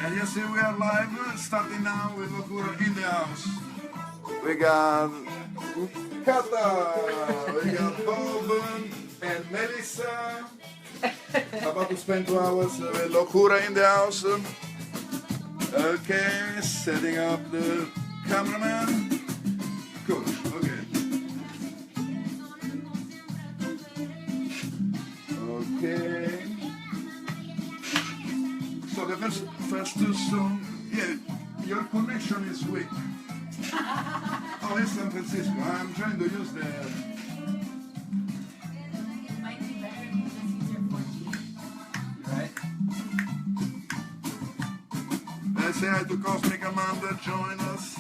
And you see we are live, starting now with LoCura in the house. We got Kata, we got Bob and Melissa. About to spend 2 hours with LoCura in the house. Okay, setting up the cameraman. Cool, okay. Okay. So the first two songs, yeah, your connection is weak. Oh, it's San Francisco. I'm trying to use the... Right? Let's say hi to Cosmic Amanda, join us.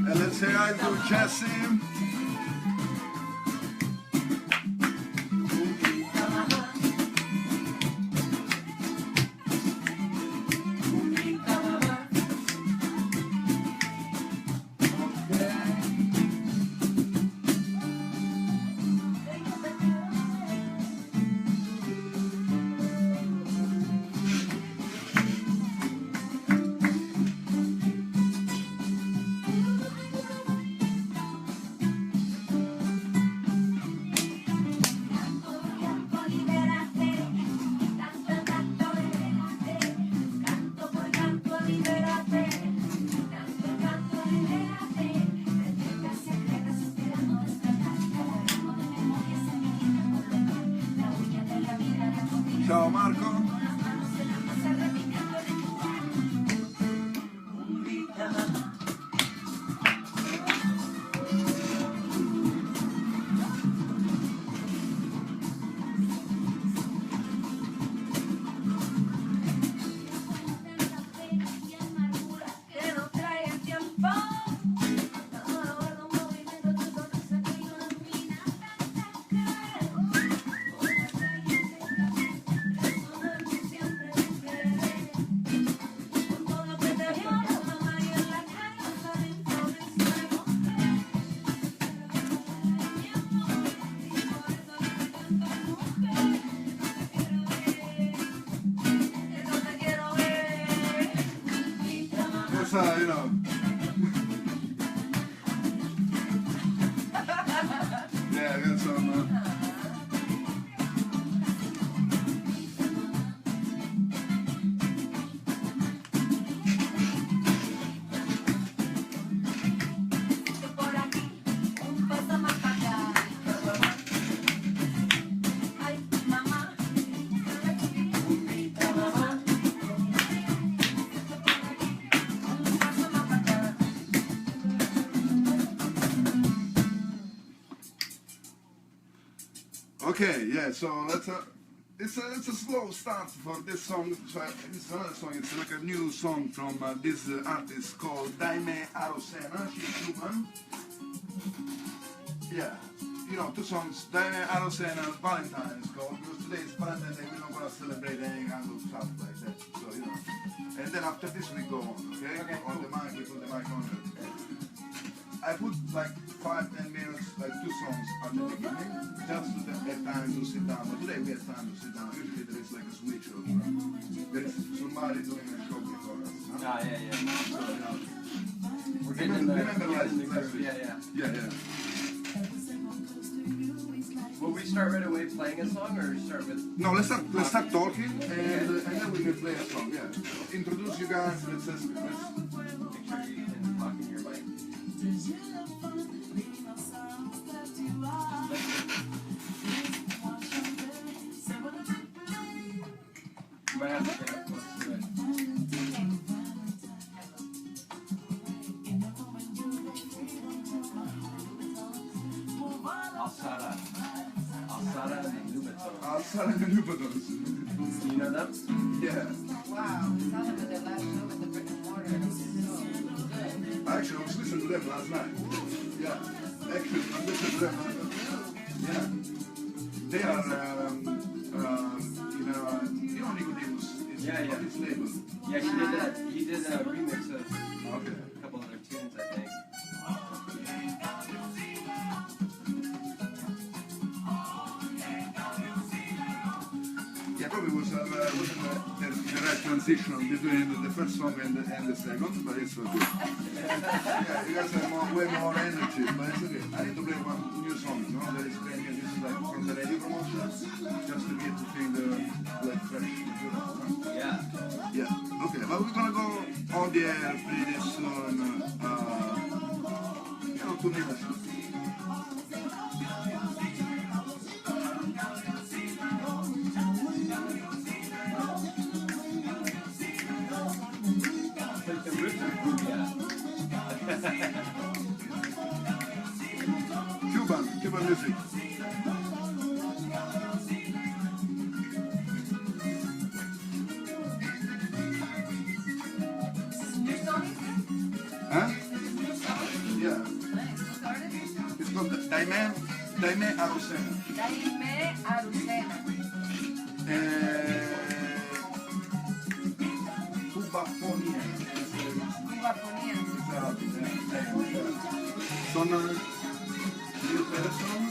And let's say hi to Jesse. Ciao Marco. You know. Yeah, good song, man. Okay, yeah, so it's a slow start for this song. So it's another song, it's like a new song from this artist called Daime Arosena, she's Cuban. Yeah, you know, 2 songs, Daime Arosena, Valentine's called, because today is Valentine's Day, we're not going to celebrate any kind of stuff like that, so you know. And then after this we go on, okay? On the mic, we put the mic on it. I put like 5-10 minutes, like 2 songs at the beginning, just to have time to sit down. But today we have time to sit down. Usually there is like a switch or there is somebody doing a show before us. Huh? Ah, yeah, yeah. So, you know, We're getting in the last groove. week. Yeah. Will we start right away playing a song, or start with? No, let's start talking, and then we can play a song. Yeah. Introduce you guys. Let's make sure you can talk in your mic. You might have to get up close to it. Alsara. Alsara and the Nubaton. Alsara and the Nubatons. You know them? Yeah. Wow, saw them at their last show at the Brick and Mortar. It was so good. Actually, I was listening to them last night. Yeah. Actually, I listened to them. Yeah. They are, you know Nicodemus. Yeah. His label. Yeah, he did that. He did a remix of Okay. a couple other tunes, I think. Yeah, probably wasn't the right transition between the first song and the second, but it's okay. Yeah, you guys have way more energy, but it's okay. I need to play one new song, you know, that is brand new. This is like from the radio promotion, just to get the thing like fresh. Yeah. Yeah, okay, but we're gonna go on the air pretty soon. 2 minutes. Like the riff of Cumbia. Cuban music. New song? Huh? New song? Yeah. Nice. Who started? It's called Daime Arusena. Daime Arucena. Cubafonia. Cubafonia. Esatto, sono Gil Peterson,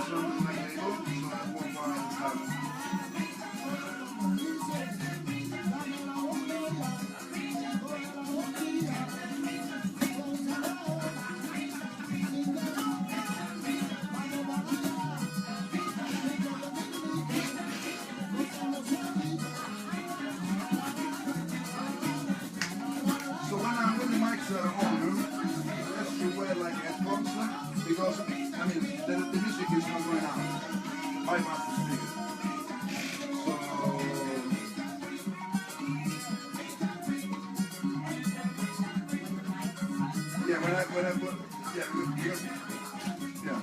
sono un buon po' So when the mics are on, let's you wear like headphones because I mean the music is not going out. Bypass the speaker. So yeah, when I put because yeah.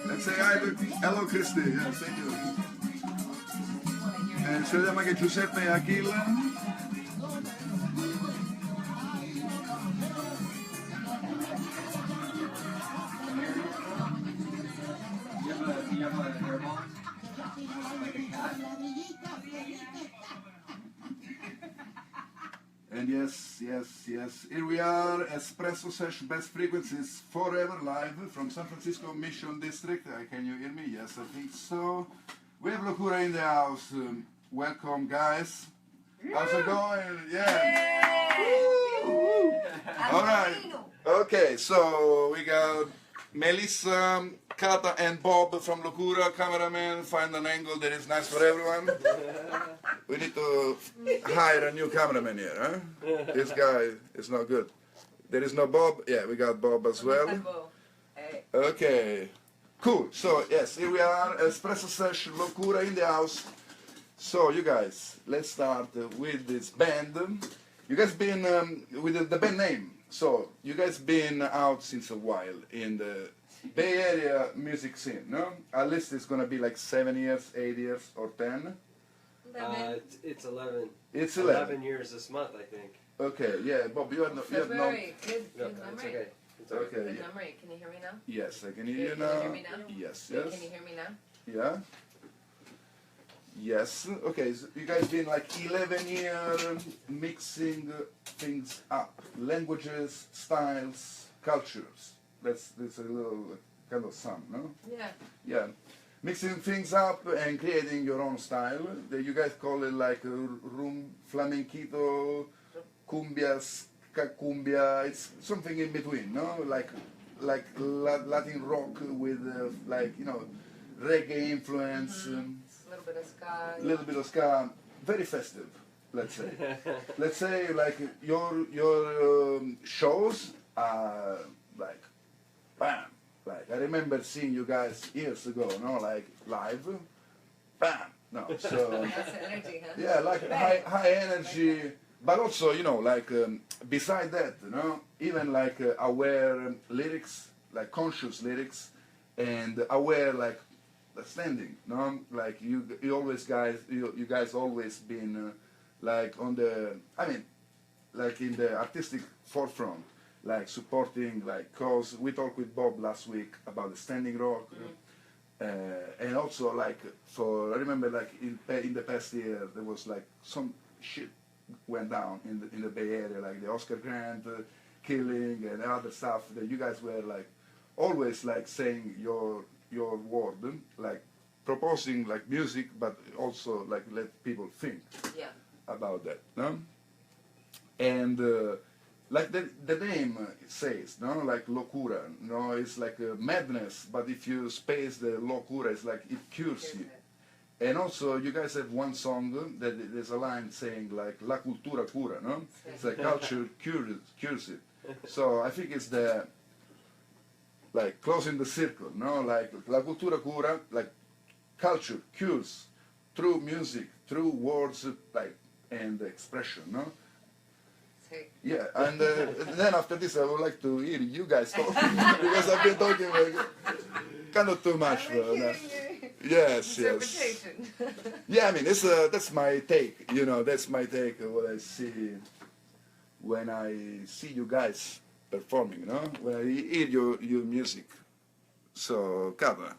Let's say hi, hello Christy. Yeah, thank you. Salutiamo anche Giuseppe e Achille. You have a hairball? Like a cat? And yes. Here we are, Espresso Sesh Best Frequencies Forever live from San Francisco Mission District. Can you hear me? Yes, I think so. We have LoCura in the house. Welcome, guys. How's it going? Yeah. Woo! All right. Okay, so we got Melissa, Kata, and Bob from LoCura, cameraman. Find an angle that is nice for everyone. We need to hire a new cameraman here, huh? This guy is not good. There is no Bob. Yeah, we got Bob as well. Okay. Cool. So, yes, here we are, Espresso Sesh, LoCura in the house. So, you guys, let's start with this band. You guys been, with the band name, so you guys been out since a while in the Bay Area music scene, no? At least it's gonna be like 7 years, 8 years, or 10? It's 11. It's 11 years this month, I think. Okay, yeah, Bob, you have no... February. Good No, memory. it's okay. It's okay. Okay, Good yeah. memory. Can you hear me now? Yes, I can hear you Can now. you hear me now? Yes, Can yes. you hear me now? Yeah. Yes. Okay, so you guys been like 11 years mixing things up. Languages, styles, cultures. That's a little kind of sum, no? Yeah. Yeah. Mixing things up and creating your own style. You guys call it like Rumba Flamenquito, Cumbias, Cumbia. It's something in between, no? Like Latin rock with like, you know, reggae influence. A little bit of ska. Little bit of ska, very festive, let's say. Let's say like your shows are like bam. Like I remember seeing you guys years ago, no, like live, bam. No, so That's the energy, huh? yeah, like high energy, but also, you know, like beside that, you know, even like aware lyrics, like conscious lyrics, and aware like standing, no, like you guys always been like on the, I mean, like in the artistic forefront, like supporting, like, cause we talked with Bob last week about the standing rock. And also, like, I remember, like, in the past year, there was, like, some shit went down in the Bay Area, like the Oscar Grant killing and other stuff, that you guys were, like, always, like, saying your word, like, proposing, like, music, but also, like, let people think about that, no? And, like the name says, no, like LoCura, no, it's like a madness, but if you space the LoCura, it's like it cures you. And also, you guys have one song that there's a line saying like "La cultura cura," no? It's like culture cures it. So I think it's the, like, closing the circle, no? Like "La cultura cura," like culture cures through music, through words, like, and expression, no? Yeah, and then after this, I would like to hear you guys talk because I've been talking like kind of too much. Yes, yes. Yeah, I mean, that's my take. You know, that's my take of what I see when I see you guys performing. You know, when I hear your music. So, Kata.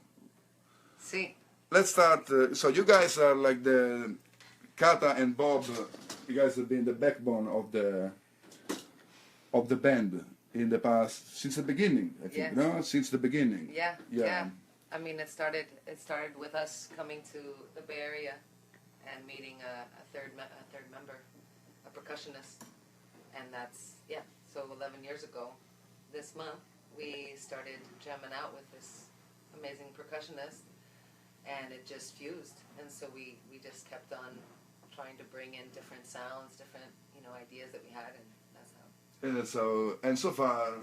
Sí. Let's start. So you guys are like the Kata and Bob. You guys have been the backbone of the band in the past, since the beginning, I think, Yes. no? Since the beginning. Yeah. I mean, it started with us coming to the Bay Area and meeting a third member, a percussionist, and that's, so 11 years ago, this month, we started jamming out with this amazing percussionist, and it just fused, and so we just kept on trying to bring in different sounds, different, ideas that we had, and that's how. And so far,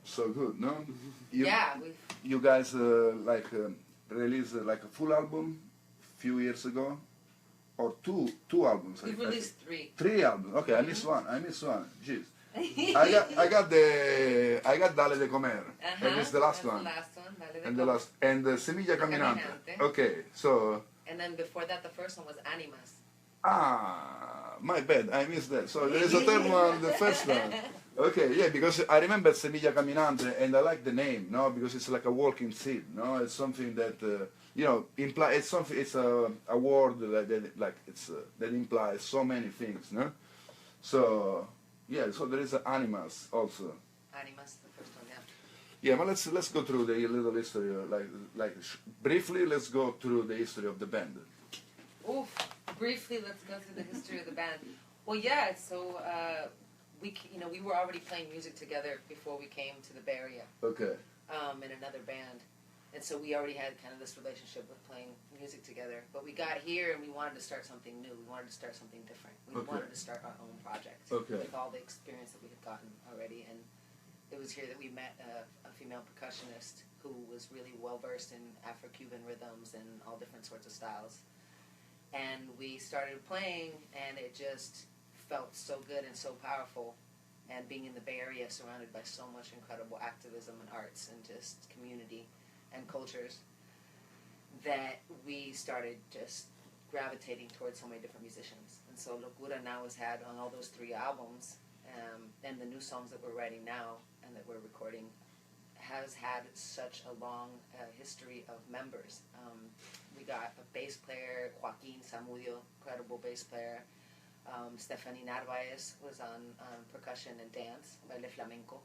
so good, no? You guys released like a full album a few years ago, or two albums. We've released three. 3 albums. Okay, I missed one. Jeez. I got Dale de Comer. And it's the last one. And Semilla Caminante. Okay, so. And then before that, the first one was Animas. My bad, I missed that. So there is a third one, the first one. Okay, yeah, because I remember Semilla Caminante, and I like the name, no, because it's like a walking seed, no, it's something that it's something. It's a word that implies so many things, no. So yeah, so there is Animas also. Animas, the first one, yeah. Yeah, but let's go through the little history, briefly. Let's go through the history of the band. Oof. Briefly, let's go through the history of the band. Well, yeah, so we were already playing music together before we came to the Bay Area. Okay. In another band, and so we already had kind of this relationship with playing music together. But we got here and we wanted to start something new. We wanted to start something different. We wanted to start our own project with all the experience that we had gotten already. And it was here that we met a female percussionist who was really well versed in Afro-Cuban rhythms and all different sorts of styles. And we started playing, and it just felt so good and so powerful. And being in the Bay Area, surrounded by so much incredible activism and arts and just community and cultures, that we started just gravitating towards so many different musicians. And so LoCura now has had on all those 3 albums, and the new songs that we're writing now and that we're recording, has had such a long history of members. We got a bass player, Joaquin Zamudio, incredible bass player. Stephanie Narvaez was on percussion and dance, Baile Flamenco,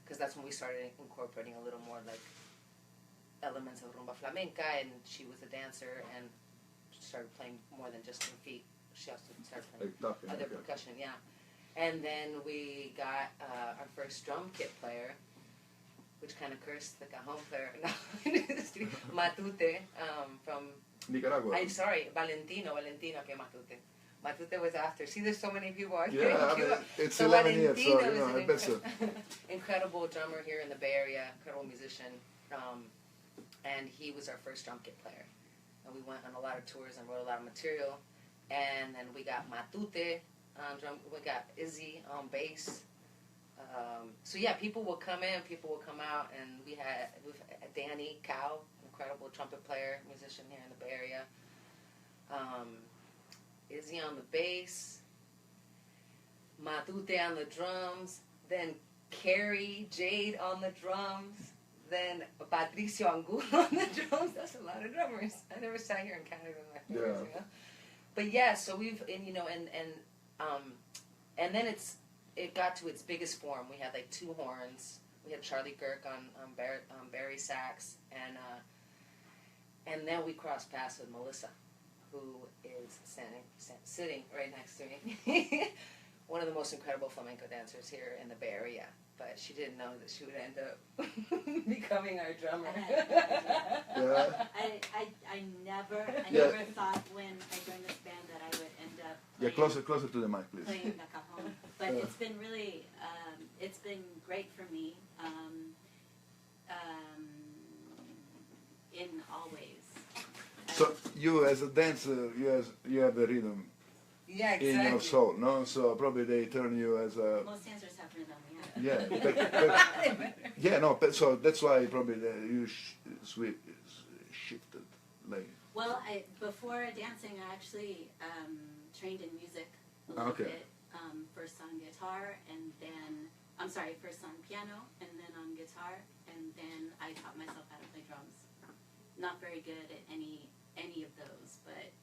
because that's when we started incorporating a little more like elements of Rumba Flamenca, and she was a dancer and started playing more than just her feet. She also started playing other percussion, And then we got our first drum kit player, which kind of cursed the cajon player, Matute, from Nicaragua. Valentino, que Matute. Matute was after. See, there's so many people out here. Yeah, it's so 11 years, so I bet so. Incredible drummer here in the Bay Area, incredible musician, and he was our first drum kit player. And we went on a lot of tours and wrote a lot of material. And then we got Matute, drum. We got Izzy on bass. So yeah, people will come in, people will come out, and we've had Danny Cow, incredible trumpet player, musician here in the Bay Area. Izzy on the bass, Matute on the drums, then Carrie Jade on the drums, then Patricio Angulo on the drums. That's a lot of drummers. I never sat here and counted them my fingers, you know. But yeah, so we've and then it got to its biggest form. We had like 2 horns. We had Charlie Girk on Barry sax, and then we crossed paths with Melissa, who is sitting right next to me. One of the most incredible flamenco dancers here in the Bay Area, but she didn't know that she would end up becoming our drummer. I never thought when I joined this band that I would end up playing, closer to the mic, please. playing the cajon. But it's been really, it's been great for me in all ways. So you as a dancer, you have a rhythm. Yeah, exactly. In your soul, no? So probably they turn you as a... Most dancers have rhythm, so that's why probably you shifted, like... Well, before dancing, I actually trained in music a little bit. First on guitar, and then... first on piano, and then on guitar, and then I taught myself how to play drums. Not very good at any of those, but...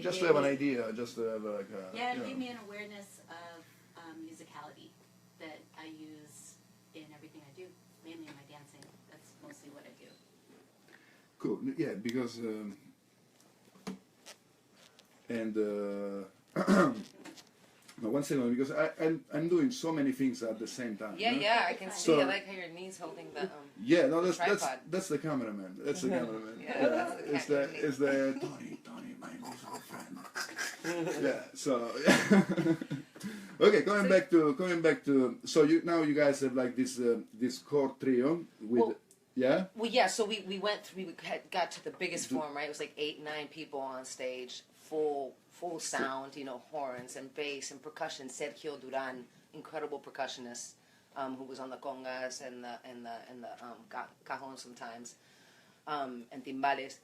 just to have an idea, just to have like a... Yeah, it gave me an awareness of musicality that I use in everything I do, mainly in my dancing. That's mostly what I do. Cool, yeah, because... no, one second, because I'm doing so many things at the same time. Yeah, yeah, I can see. I like how your knees holding the yeah, no, tripod. That's the cameraman. That's the cameraman. It's the Tony, my musical friend. Yeah, so okay, coming back to so you guys have like this core trio with Well, yeah. So we went through. We got to the biggest form, right? It was like 8, 9 people on stage, full sound, horns and bass and percussion. Sergio Duran, incredible percussionist, who was on the congas and the cajon sometimes, and timbales.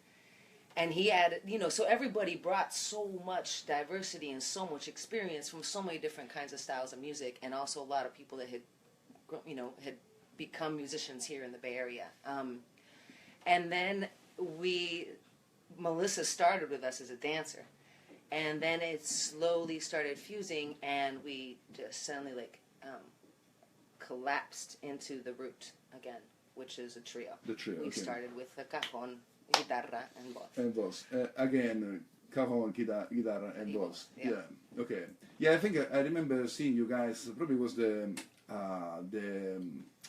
And he had, so everybody brought so much diversity and so much experience from so many different kinds of styles of music, and also a lot of people that had become musicians here in the Bay Area. And then Melissa started with us as a dancer. And then it slowly started fusing, and we just suddenly collapsed into the root again, which is a trio. The trio. We started with the cajon, guitarra, and voz. And voz. Again, cajon, guitarra, and voz. Yeah. Okay. Yeah, I think I remember seeing you guys. Probably was the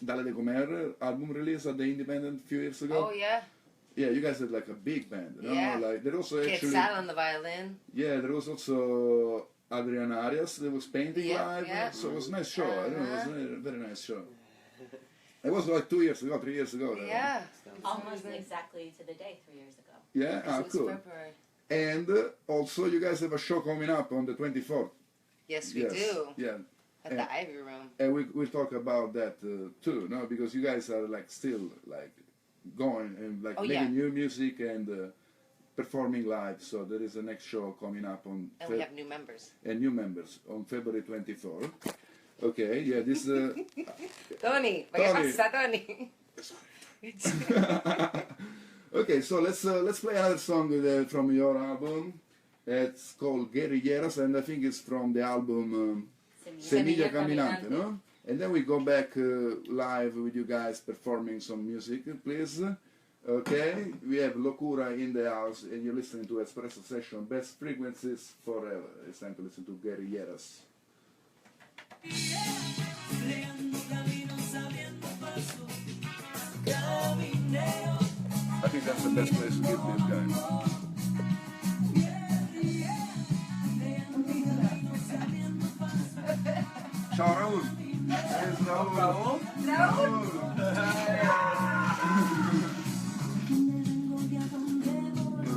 Dalle de Comer album release at the Independent a few years ago. Oh yeah. Yeah, you guys had like a big band, Yeah. Like there also actually. Quetzal on the violin. Yeah, there was also Adrian Arias that was painting live. Yeah. So it was a nice show. I don't know, it was a very nice show. It was like 2 years ago, 3 years ago. Yeah. Almost exactly to the day 3 years ago. Yeah, cool. February. And also, you guys have a show coming up on the 24th. Yes, we do. Yeah. At the Ivy Room. And we'll talk about that too, no? Because you guys are like still like going and like making new music and performing live. So there is a next show coming up on. And we have new members. And new members on February 24th. Okay, yeah, this. Tony, Tony. Okay, so let's play another song from your album. It's called Guerrilleras, and I think it's from the album Semilla Caminante, no? And then we go back live with you guys performing some music, please. Okay, we have LoCura in the house, and you're listening to Espresso Session, best frequencies forever. It's time to listen to Guerrilleras. I think that's the best place to give this guy. Ciao Raul. It's Raul.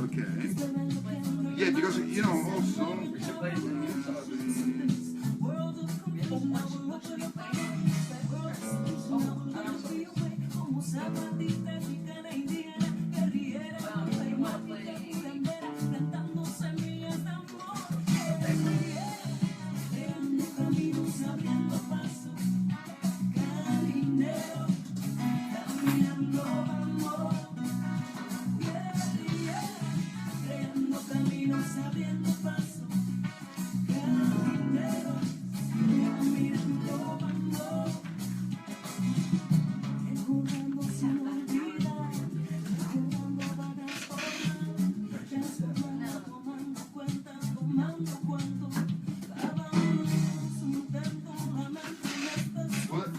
Okay. Yeah, because also plays the new songs. What should we play? You want to play?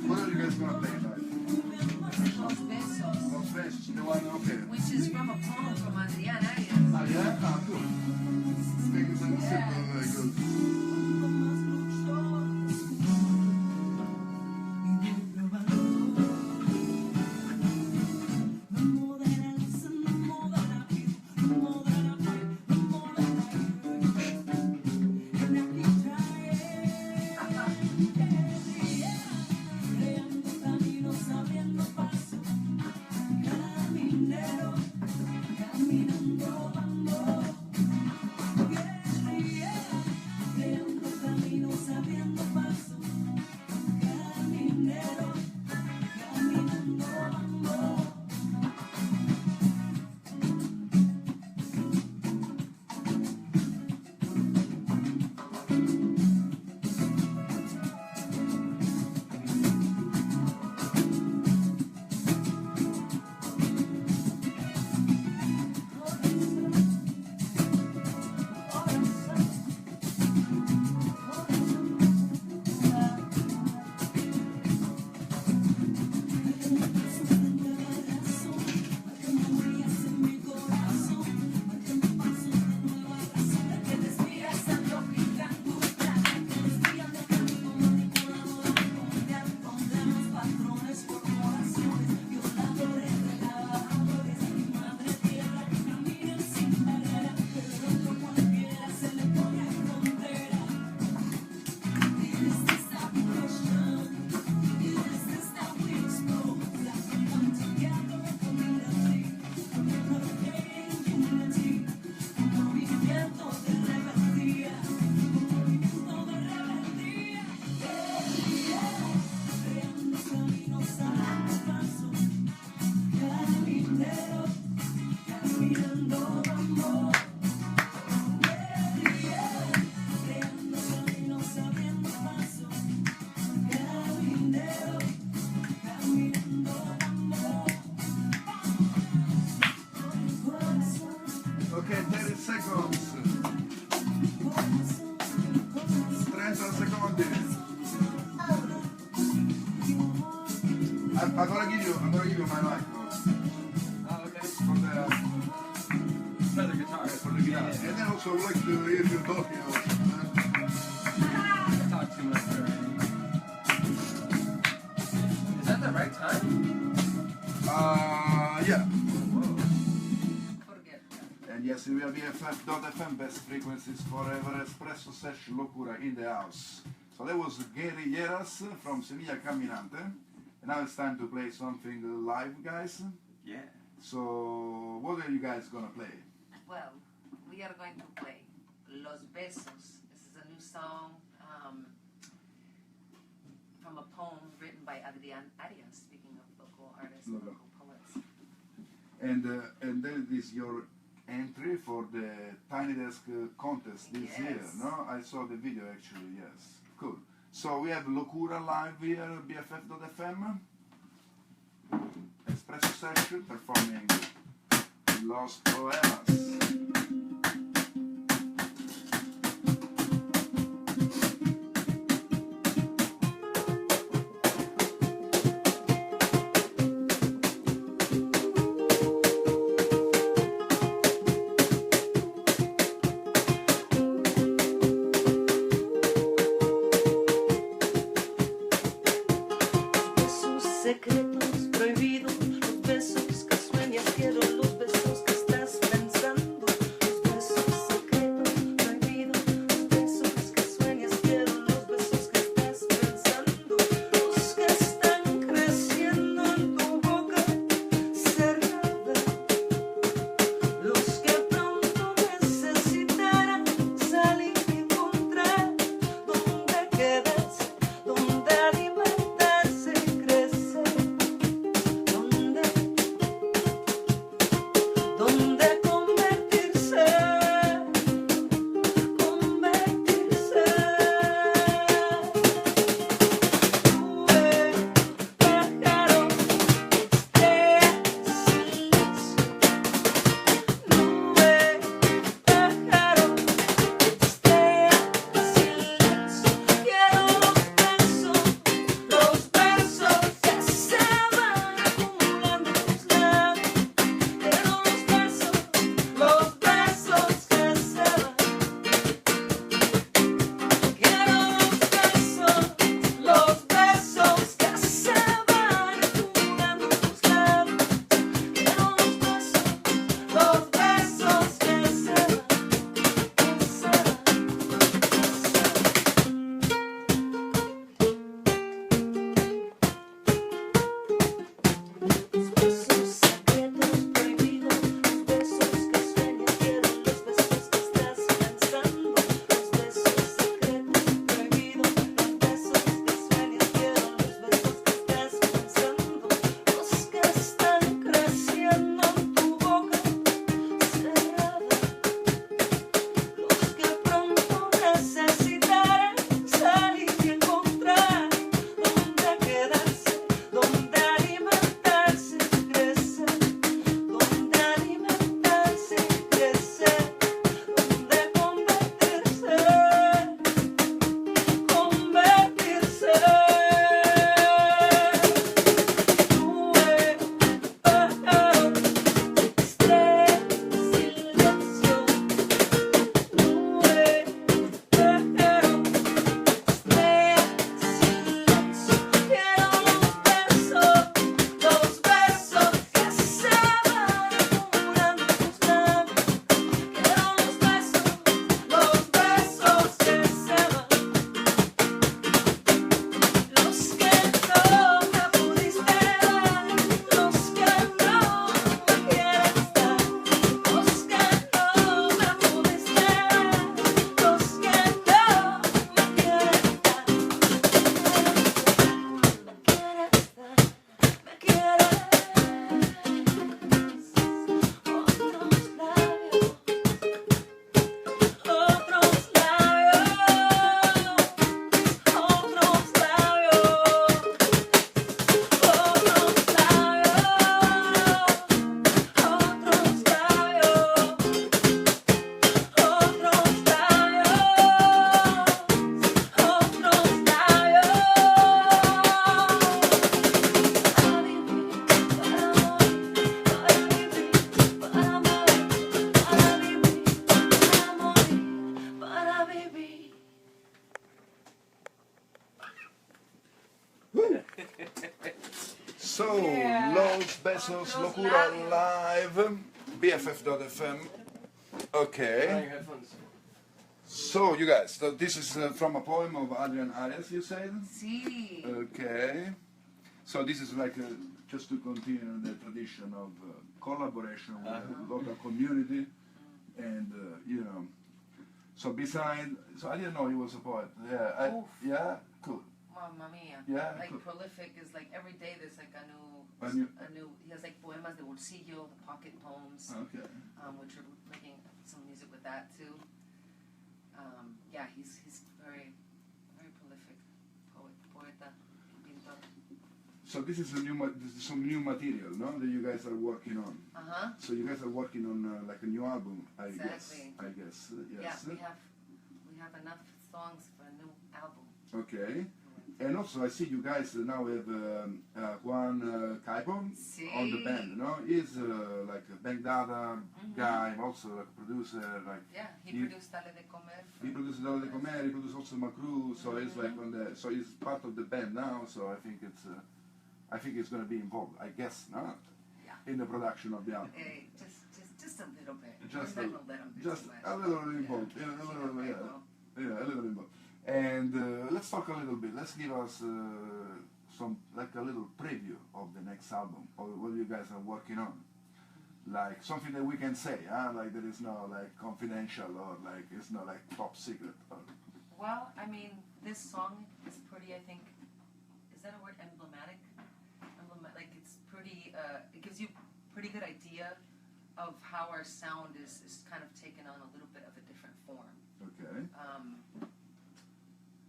What are you guys gonna play tonight? Los Besos, Los Besos, the one, okay. which is from a poem from Adrián Arias. Ah, yeah? Ah, cool. Making some simple, good. Okay, 30 seconds. 30 secondi. I'm gonna give you my mic. Oh, okay. For the guitar. for the guitar. And then also I would like to hear you talking also. I talk too much already. Is that the right time? Yeah. Forget that. And yes, we have BFF.FM, best frequencies forever, Espresso Sesh, LoCura in the house. So that was Guerrilleras from Sevilla Caminante. And now it's time to play something live, guys. Yeah. So, what are you guys gonna play? Well, we are going to play Los Besos. This is a new song from a poem written by Adrián Arias, speaking of local artists and local poets. And then this is your entry for the Tiny Desk contest this year, no? I saw the video actually, yes. Cool. So we have LoCura live here, BFF.FM. Espresso Sesh performing Los Poemas. Secretos prohibidos, los besos que sueñas, quiero los besos que estás pensando, los besos secretos prohibidos, los besos So, Los Besos, LoCura live, BFF.fm. Okay. Your headphones. So, you guys, so this is from a poem of Adrian Arias, you said? Sí. Okay. So this is like just to continue the tradition of collaboration with the local community, and you know. So beside, so I didn't know he was a poet. Yeah. Oof. Yeah. Cool. Mamma mia. Yeah, Like cool. prolific is like every day there's like a A new, new- he has like poemas de bolsillo, the pocket poems, Okay. which are making some music with that too. Yeah, he's very prolific poeta, pintor. So this is this is some new material, no? That you guys are working on. So you guys are working on like a new album, I Exactly. guess. Yes. Yeah, we have enough songs for a new album. Okay. And also, I see you guys now have Juan Caipo Sí. on the band, no? He's like a Bank Data guy, also like a producer, like... Yeah, he produced Dale de Comer. He produced Dale de Comer, he produced also Macru, so he's like on the... So he's part of the band now, so I think it's going to be involved, I guess, no? Yeah. In the production of the album. Hey, just a little bit. Just We're a- not gonna let him do just too much. a little involved, Yeah. yeah, a little, Okay, yeah. well, Yeah, a little involved. And let's talk a little bit. Let's give us a little preview of the next album, or what you guys are working on. Like something that we can say, like there is no like confidential or like it's not like top secret. Or... Well, I mean, this song is pretty, I think, is that a word, emblematic? Like it's pretty, it gives you a pretty good idea of how our sound is kind of taken on a little bit of a different form. Okay.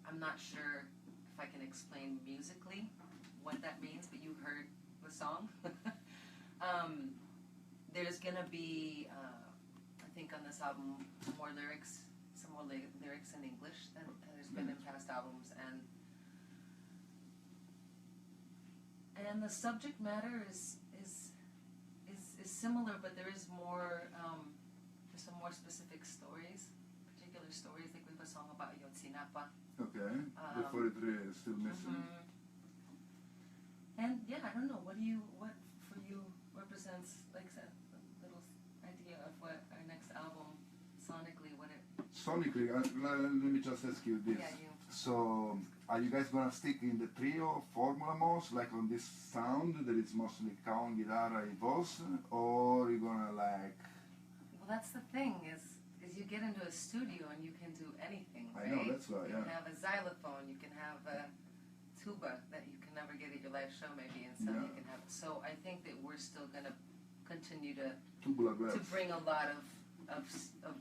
I'm not sure if I can explain musically what that means, but you heard the song. There's gonna be, I think on this album, some more lyrics in English than there's been in past albums, and the subject matter is similar, but there is more, there's some more specific stories, particular stories, like we have a song about Ayotzinapa. Okay. The 43 is still missing. And yeah, I don't know. What for you represents like a little idea of what our next album sonically, what it? Sonically, let me just ask you this. Yeah, you. So, are you guys gonna stick in the trio formula most, like on this sound that is mostly cajon, guitarra, and voz, or you gonna like? Well, that's the thing is you get into a studio and you can do anything, right? I know, that's right, You yeah. can have a xylophone, you can have a tuba that you can never get at your live show maybe, and some you can have. So I think that we're still gonna continue to Tubular glass. bring a lot of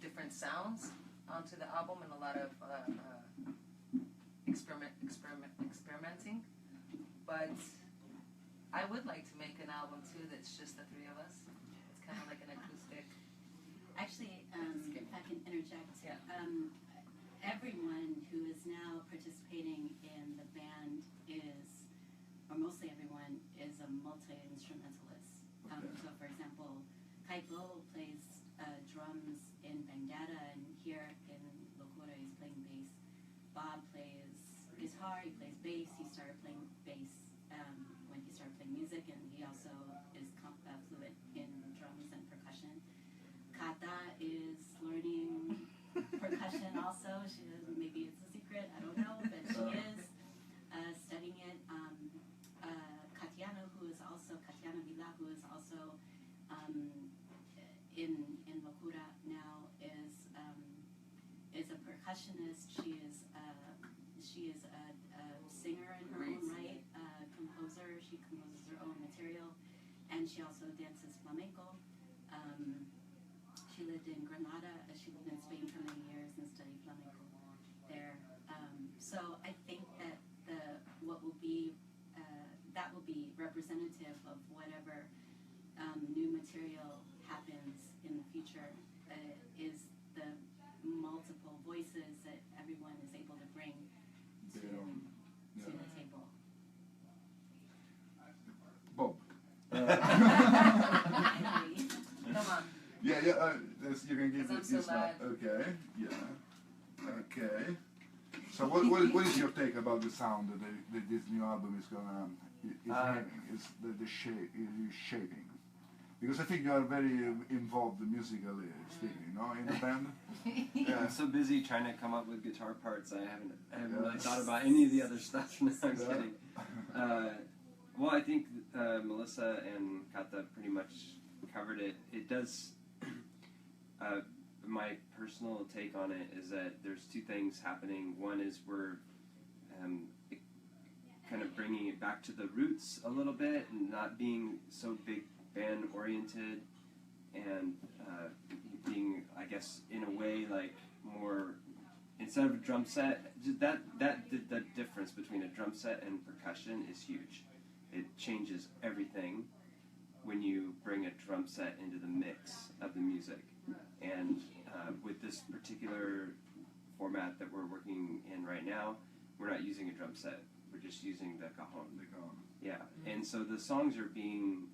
different sounds onto the album and a lot of experimenting. But I would like to make an album too that's just the three of us. It's kind of like an acoustic. Actually, if I can interject, Yeah. Everyone who is now participating in the band is, or mostly everyone, is a multi-instrumentalist. So, for example, Kaipo plays drums in Bangdata, and here in LoCura he's playing bass. Bob plays guitar, he plays bass. He started playing bass when he started playing music, and he also is fluent in drums and percussion. Kata is learning percussion also. Maybe it's a secret, I don't know, but she is studying it. Katiana Vila, who is also in LoCura now, is a percussionist. She is a singer in her own right, composer. She composes her own material, and she also dances flamenco. She lived in Granada. She lived in Spain for many years and studied flamenco there. So I think that that will be representative of whatever new material happens in the future. Is the multiple voices that everyone is able to bring to the table. Bob. Come on. Yeah, you can give Because it I'm this so now. loud. Okay, yeah. Okay. So what is your take about the sound that this new album is gonna is having? Is the shaping? Because I think you are very involved musically speaking, no, in the band. Yeah, I'm so busy trying to come up with guitar parts. I haven't really thought about any of the other stuff. No, I'm kidding. Well, I think Melissa and Kata pretty much covered it. It does. My personal take on it is that there's two things happening. One is we're kind of bringing it back to the roots a little bit and not being so big band oriented, and being, I guess, in a way like more, instead of a drum set, the difference between a drum set and percussion is huge. It changes everything when you bring a drum set into the mix of the music. And with this particular format that we're working in right now, we're not using a drum set. We're just using the cajon. Yeah, and so the songs are being,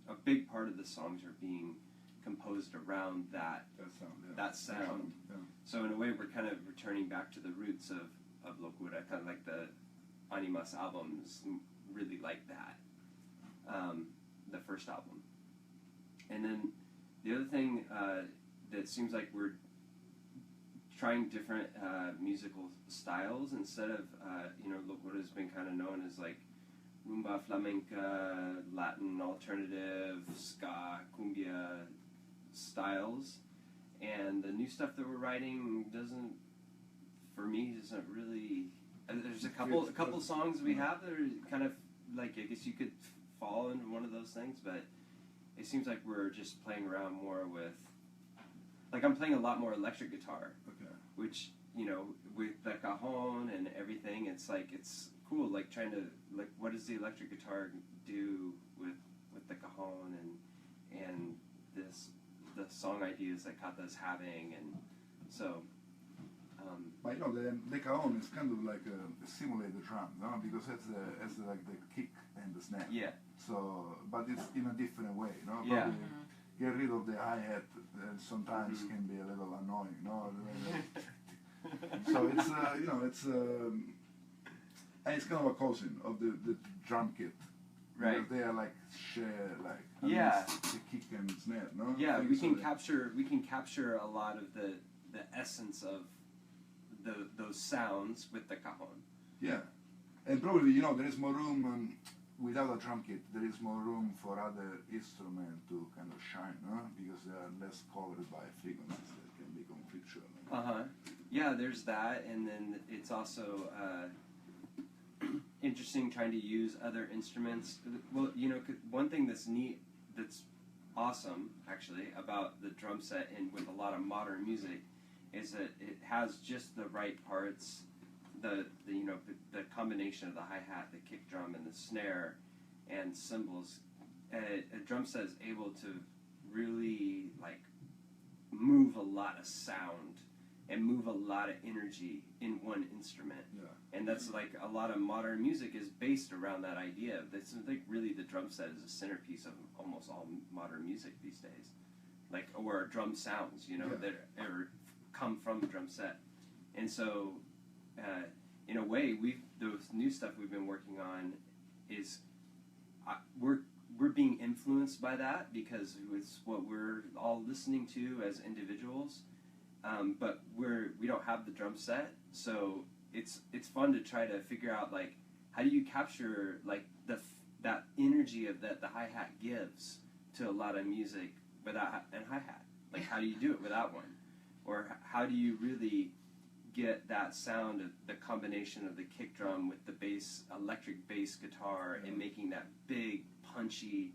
a big part of the songs are being composed around that sound. Yeah. So in a way, we're kind of returning back to the roots of LoCura, kind of like the Animas albums, really like that, the first album. And then the other thing that seems like we're trying different musical styles instead of, LoCura has been kind of known as like Rumba Flamenca, Latin alternative, ska, cumbia styles. And the new stuff that we're writing doesn't really. There's a couple songs we have that are kind of like, I guess you could fall into one of those things, but it seems like we're just playing around more with. Like I'm playing a lot more electric guitar, which with the cajon and everything, it's like it's cool. Like trying to what does the electric guitar do with the cajon and the song ideas that Kata's having, and so. But the cajon is kind of like a simulated drum, no? Because it's like the kick and the snare. Yeah. So, but it's in a different way, no? Yeah. Probably get rid of the hi-hat, sometimes can be a little annoying, no? So it's and it's kind of a cousin of the drum kit. Right. Because they are like share the kick and snare, no? Yeah, we can capture a lot of the essence of those sounds with the cajon. Yeah, and probably there is more room without a drum kit. There is more room for other instruments to kind of shine, huh? Because they are less covered by frequencies that can be conflictual. Yeah, there's that, and then it's also interesting trying to use other instruments. Well, one thing that's neat, that's awesome actually about the drum set and with a lot of modern music, is that it has just the right parts, the combination of the hi-hat, the kick drum, and the snare, and cymbals. A drum set is able to really like move a lot of sound and move a lot of energy in one instrument. Yeah. And that's like a lot of modern music is based around that idea. That's like really the drum set is a centerpiece of almost all modern music these days, like or drum sounds, that are come from the drum set. And so in a way, the new stuff we've been working on is we're being influenced by that because it's what we're all listening to as individuals, but we don't have the drum set, so it's fun to try to figure out like how do you capture like that energy of that the hi-hat gives to a lot of music without and hi-hat, like how do you do it without one? Or how do you really get that sound of the combination of the kick drum with the bass, electric bass guitar, and making that big, punchy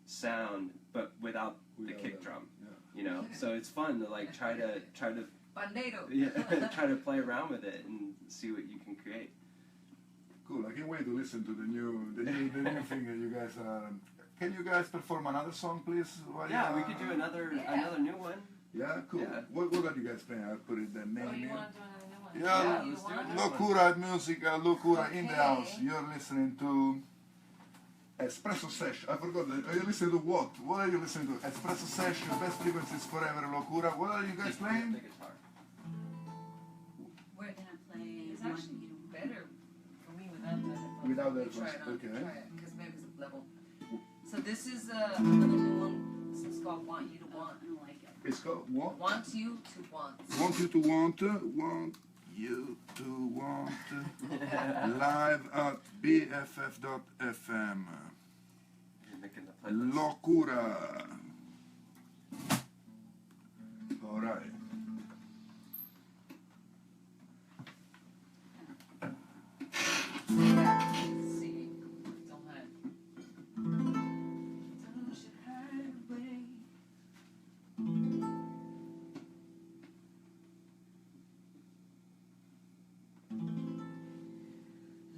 sound, but without the kick drum? Yeah. So it's fun to like try to try to play around with it and see what you can create. Cool. I can't wait to listen to the new thing that you guys are. Can you guys perform another song, please? Yeah, we could do another new one. Yeah, cool. Yeah. What are you guys playing? I'll put it the name Oh, you here. want to do another one? Yeah, you want? LoCura music, LoCura in the Okay. house. You're listening to Espresso Sesh. I forgot. Are you listening to what? What are you listening to? Espresso Sesh, best frequencies forever, LoCura. What are you guys playing? The guitar. We're gonna play It's one, actually better for me without the headphones. without the You try headphones. it on. Okay. Try it, because maybe it's level. So this is another new one. This is called Want You to Want. I don't like it. It's called what? Want You to Want. Want you to want, want you to want. Live at BFF.FM. You're making the playlist. LoCura. All right. See, don't hide. Don't you hide away.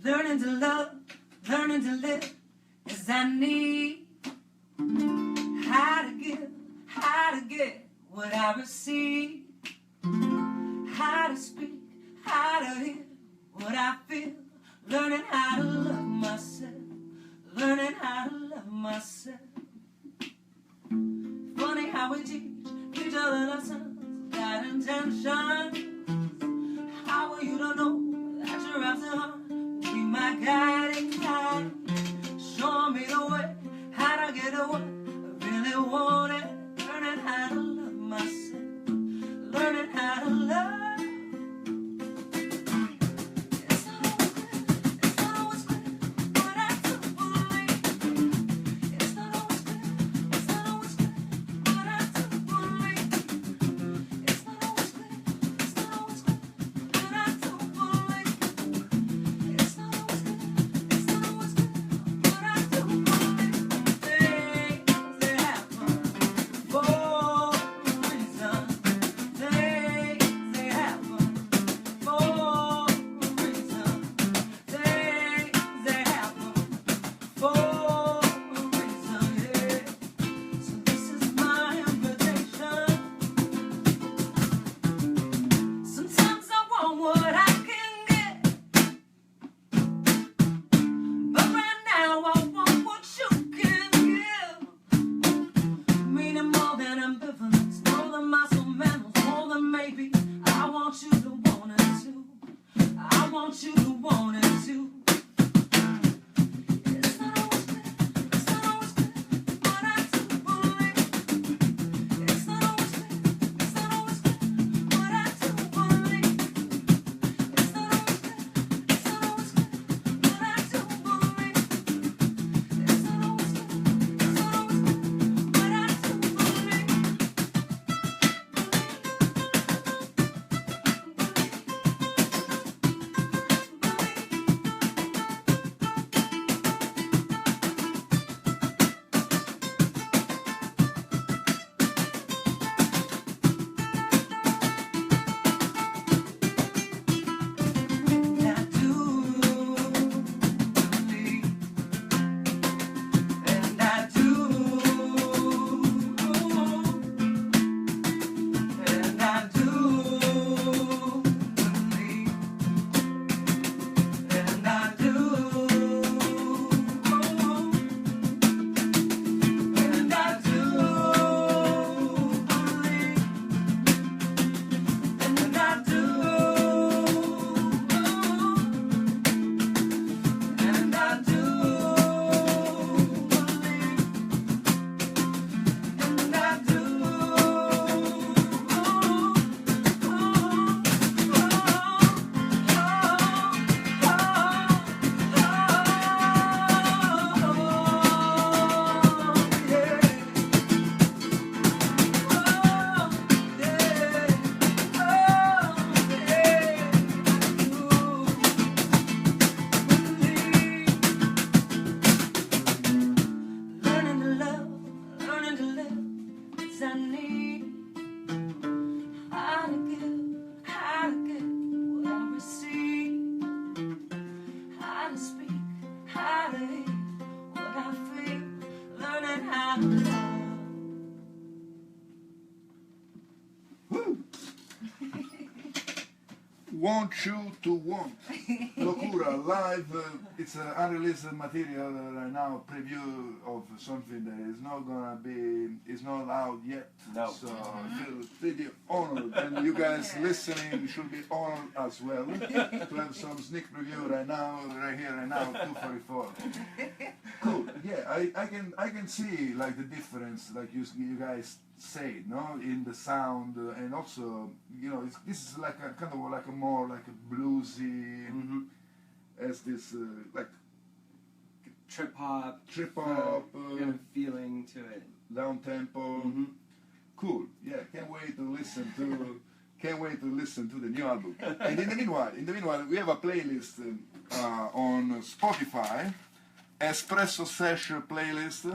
Learning to love, learning to live, is I need how to get what I receive, how to speak, how to hear what I feel, learning how to love myself, learning how to love myself. Funny how we teach each other lessons without intention. How are you to know that you're after heart? Be my guiding light, showing me the way, how to get to what I really want it. Learning how to love myself, learning how to love. It's not always clear what I do believe. It's not always clear what I do believe. It's not always clear what I do believe. It's not always clear what I do believe. Things that happen for a reason. Things that happen for a reason. Things that happen for a reason, yeah. So this is my invitation. Sometimes I want what I can get, but right now I want what you can give. Meaning more than ambivalence, more than my soul more than maybe. I want you to want it too. I want you to want it too. It's not always clear what I do believe. It's not always clear what I do believe. It's not always clear what I do believe. It's not always clear what I do believe. And I do believe, and I do, and I do believe, and I do, and I do believe, and I do. And I do believe, and I do. Learning to love, learning to live, it's I need how to give, how to get what I receive, how to speak, how to hear what I feel, learning how to love. Woo! Want want you to want. LoCura live. It's an unreleased material right now. Preview of something that is not gonna be. Is not out yet. No. So I feel pretty honored, and you guys listening should be honored as well to have some sneak preview right now, right here, right now, 2:44. Cool. Yeah, I can see like the difference, like you guys say, no, in the sound, and also, you know, this is like a kind of like a more like a bluesy, as this like trip hop, kind of feeling to it. Down tempo. Cool. Yeah, can't wait to listen to. Can't wait to listen to the new album. And in the meanwhile, we have a playlist on Spotify, Espresso Sesh playlist.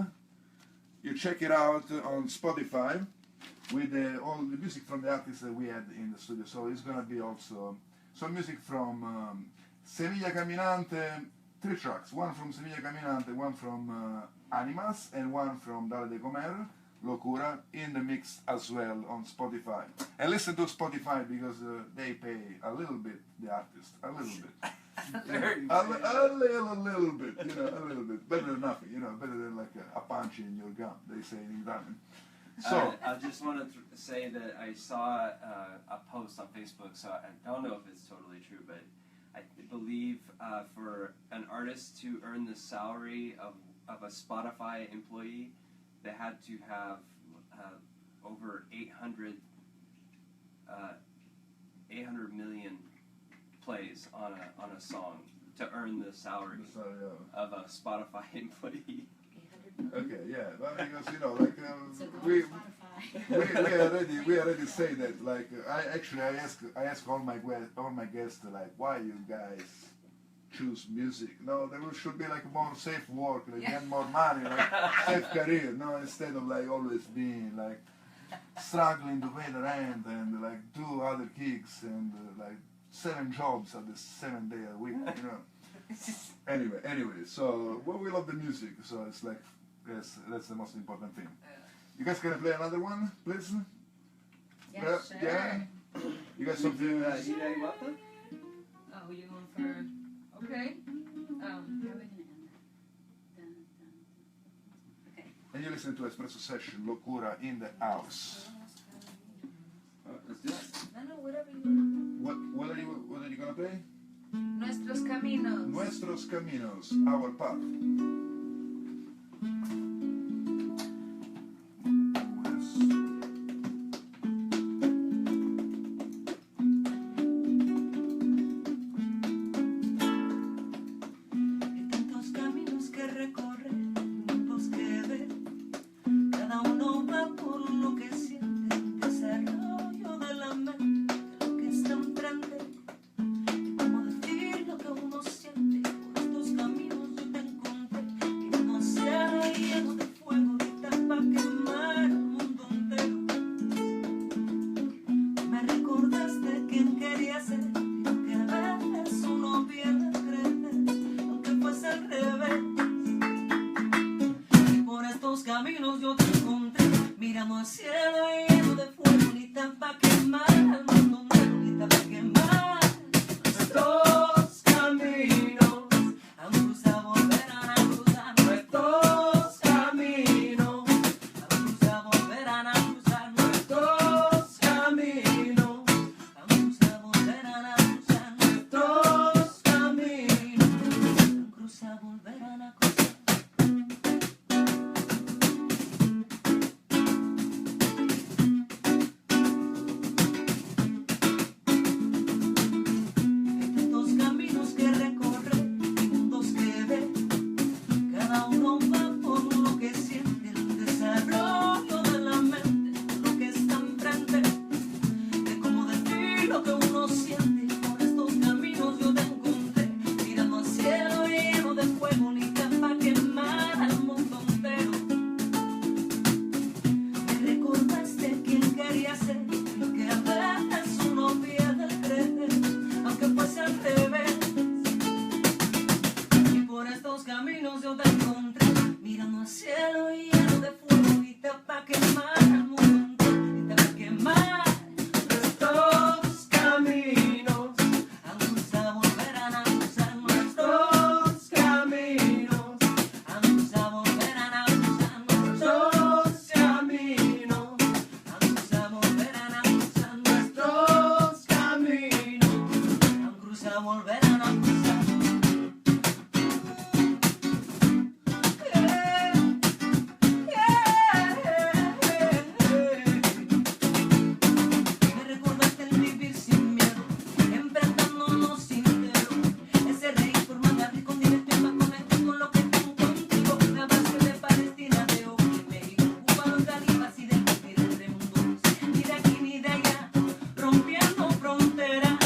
You check it out on Spotify with all the music from the artists that we had in the studio. So it's gonna be also some music from Sevilla Caminante, 3 tracks. One from Sevilla Caminante, one from Animas, and one from Dale de Comer, LoCura, in the mix as well on Spotify. And listen to Spotify because they pay a little bit, the artist, a little bit. a little bit, you know, a little bit. Better than nothing, you know, better than like a punch in your gum, they say in Italian. So, I just want to say that I saw a post on Facebook, so I don't know if it's totally true, but I believe for an artist to earn the salary of a Spotify employee, they had to have over 800 million plays on a song to earn the salary of a Spotify employee. Okay, yeah, but because you know, like we already say that. Like I ask all my guests like, why you guys choose music? No, there should be like more safe work, like get more money, like safe career. No, instead of like always being like struggling to pay the rent and like do other gigs and like 7 jobs at the 7 day a week. You know. Anyway, so well, we love the music, so it's like. Yes, that's the most important thing. You guys gonna play another one, please? Yeah, sure. Yeah? You got something? You want them? Oh, you going for... Okay. How are we going to end that? Okay. And you listen to Espresso Sesh, LoCura in the house. Let's do it. No, whatever you want. What are you gonna play? Nuestros Caminos. Nuestros Caminos, our path. a volver a cruzar. Me recordaste el vivir sin miedo, enfrentándonos sin miedo. Ese reír por mandar escondido el tema, conecté con lo que tengo contigo. Me abrazo de Palestina, de Ojo y México, Cuba, los Calibas y del vivir entre mundos. Ni de aquí ni de allá, rompiendo fronteras.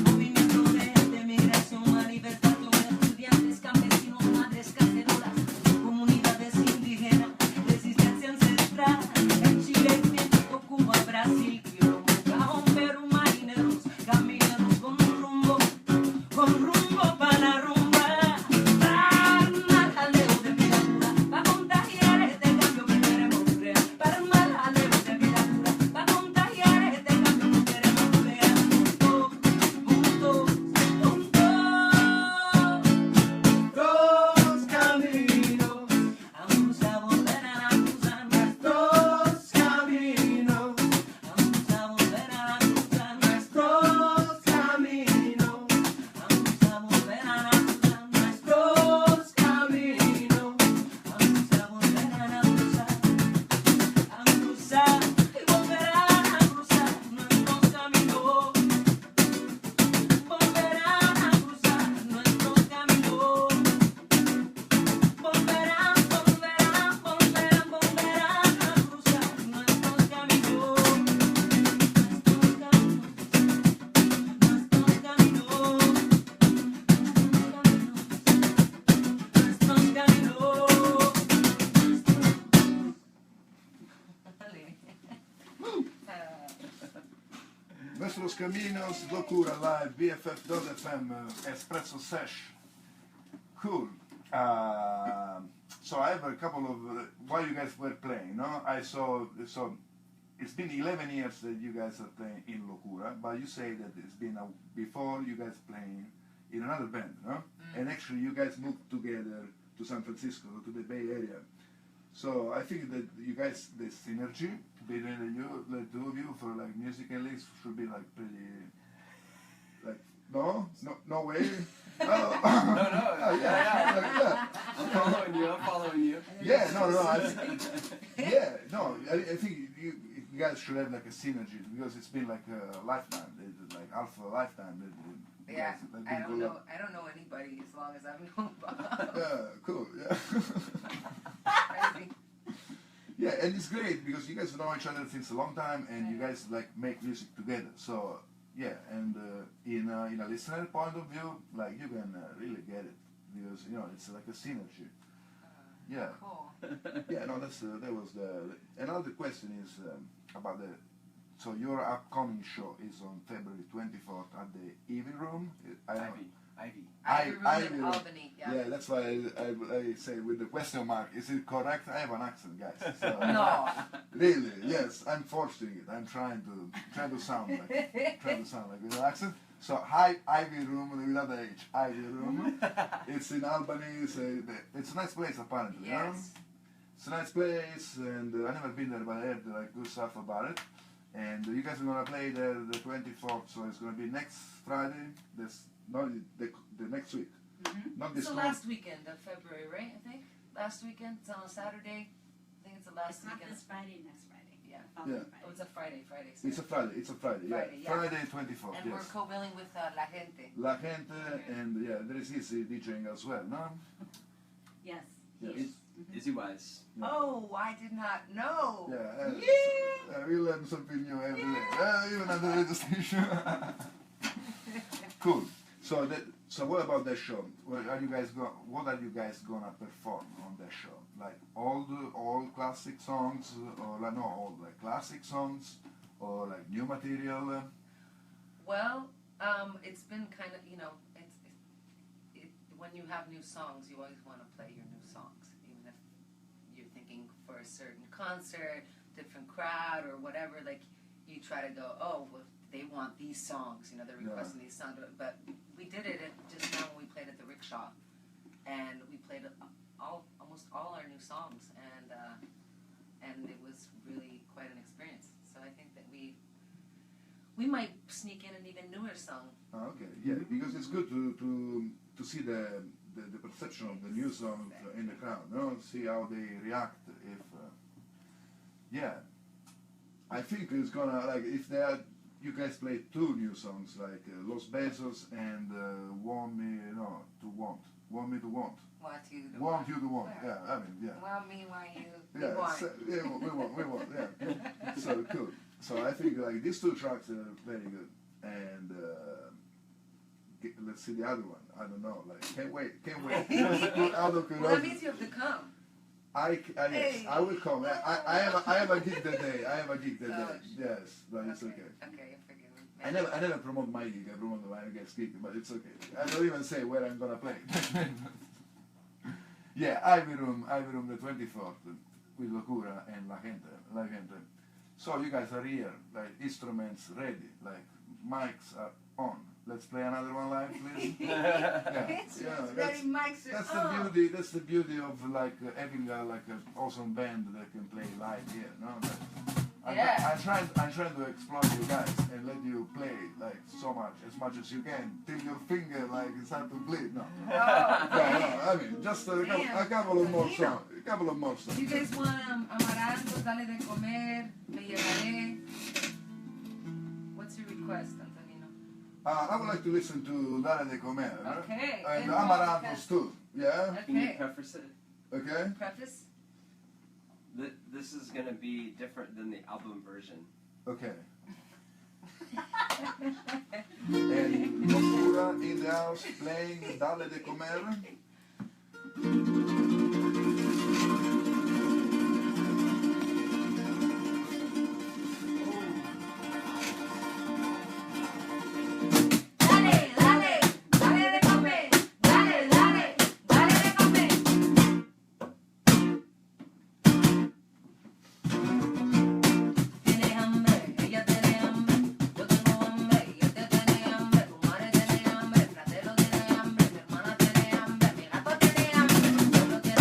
Movimiento de migración, manifestación de estudiantes, campesinos, madres cacerolas, comunidades indígenas, resistencia ancestral. En Chile, México, Cuba, Brasil, Gabón, Perú, marineros, camineros con rumbo para la rumba. Para jaleo de vida pura, para contagiar este cambio que queremos crear. Para jaleo de vida pura, para contagiar este cambio que queremos crear. Juntos, Dos caminos, vamos a volver a cruzar dos caminos, vamos a volver a cruzar dos caminos, vamos a volver a cruzar dos caminos. vamos a volver a cruzar y volverán a cruzar nuestros caminos, volverán a cruzar nuestros caminos, volverán a cruzar nuestros caminos, Nuestros caminos, LoCura live, BFF.FM, Espresso Sesh. Cool. So I have a couple of, while you guys were playing, no? I saw, so it's been 11 years that you guys are playing in LoCura, but you say that it's been before you guys playing in another band, no? And actually you guys moved together to San Francisco, to the Bay Area. So I think that you guys, the synergy between the two of you for like musically should be like pretty, like, no way. No, No, Oh, yeah. I'm following you. Yeah, no. I think you guys should have like a synergy because it's been like a lifetime, like half a lifetime. You Yeah, guys, like, I been don't good. know. I don't know anybody as long as I've known Bob. Yeah, cool. Yeah. Crazy. Yeah, and it's great because you guys know each other since a long time, and you guys like make music together. So yeah, and in a listener point of view, like you can really get it because it's like a synergy. Yeah. Cool. Yeah, no, that was the. Another question is about the. So your upcoming show is on February 24th at the Ivy Room. I don't know. Ivy. Ivy Room Ivy in Room. Albany. Yeah. Yeah, that's why I say with the question mark. Is it correct? I have an accent, guys. So, No. Really? Yes, I'm forcing it. I'm trying to sound like with an accent. So Ivy Room without the H. Ivy Room. It's in Albany. It's a nice place apparently. Yes. It's a nice place, and I've never been there, but I heard like good stuff about it. And you guys are gonna play there the 24th, so it's gonna be next Friday. The next week. Mm-hmm. Not It's this the one. last weekend of February, right? I think last weekend. It's on a Saturday. I think it's the last It's not weekend. this Friday, next Friday. Yeah. Following Yeah. Friday. Oh, it's a Friday. Friday. It's a Friday. Friday, Yeah. yeah. Friday 24th. And yes. we're co-billing with La Gente. La Gente, and yeah, there is Easy DJing as well, no? Yes. Yes. Yes. Izzy Wise. Yeah. Oh, I did not know. Yeah, Yeah. we learn something new every day. Even at the radio station. Cool. So what about that show? What are you guys gonna perform on that show? Like all classic songs, or like no, all like classic songs, or like new material? Well, it's been kind of, when you have new songs, you always want to play your new songs, even if you're thinking for a certain concert, different crowd, or whatever. Like you try to go, oh, well, they want these songs, they're requesting these songs. But we did it just now when we played at the Rickshaw, and we played almost all our new songs, and it was really quite an experience. So I think that we might sneak in an even newer song Okay, yeah, because it's good to see the perception of the new song in the crowd, no? See how they react. If yeah, I think it's gonna like if you guys play two new songs like Los Besos and Want Me to Want. Want you to want. Want you to want. Yeah, I mean, yeah. Want me, want you. Yeah, want. so, yeah, we want, yeah. So cool. So I think like these two tracks are very good, and let's see the other one. I don't know, like can't wait. Well, that means you have to come. Yes, I will come. I have a gig that day. Yes, but it's okay. Okay, you're forgiven. I never promote my gig. I promote my guest gig, but it's okay. I don't even say where I'm gonna play. Yeah, Ivy Room the 24th with LoCura and La Gente. So you guys are here, like instruments ready, like mics are on. Let's play another one live, please. That's the beauty of like having like an awesome band that can play live here. No, I'm trying to explore you guys and let you play like as much as you can till your finger like start to bleed. No, no, I mean just a couple of more songs. You guys want Amaranto, Dale de Comer, Me Llevaré? What's your request, Antonino? I would like to listen to Dale de Comer. Okay. And Amarantos too. Yeah? Can you Okay. preface it? Okay? Preface? This is going to be different than the album version. Okay. And LoCura in the house playing Dale de Comer. Tiene hambre, mi gato tiene hambre, mi gato tiene hambre,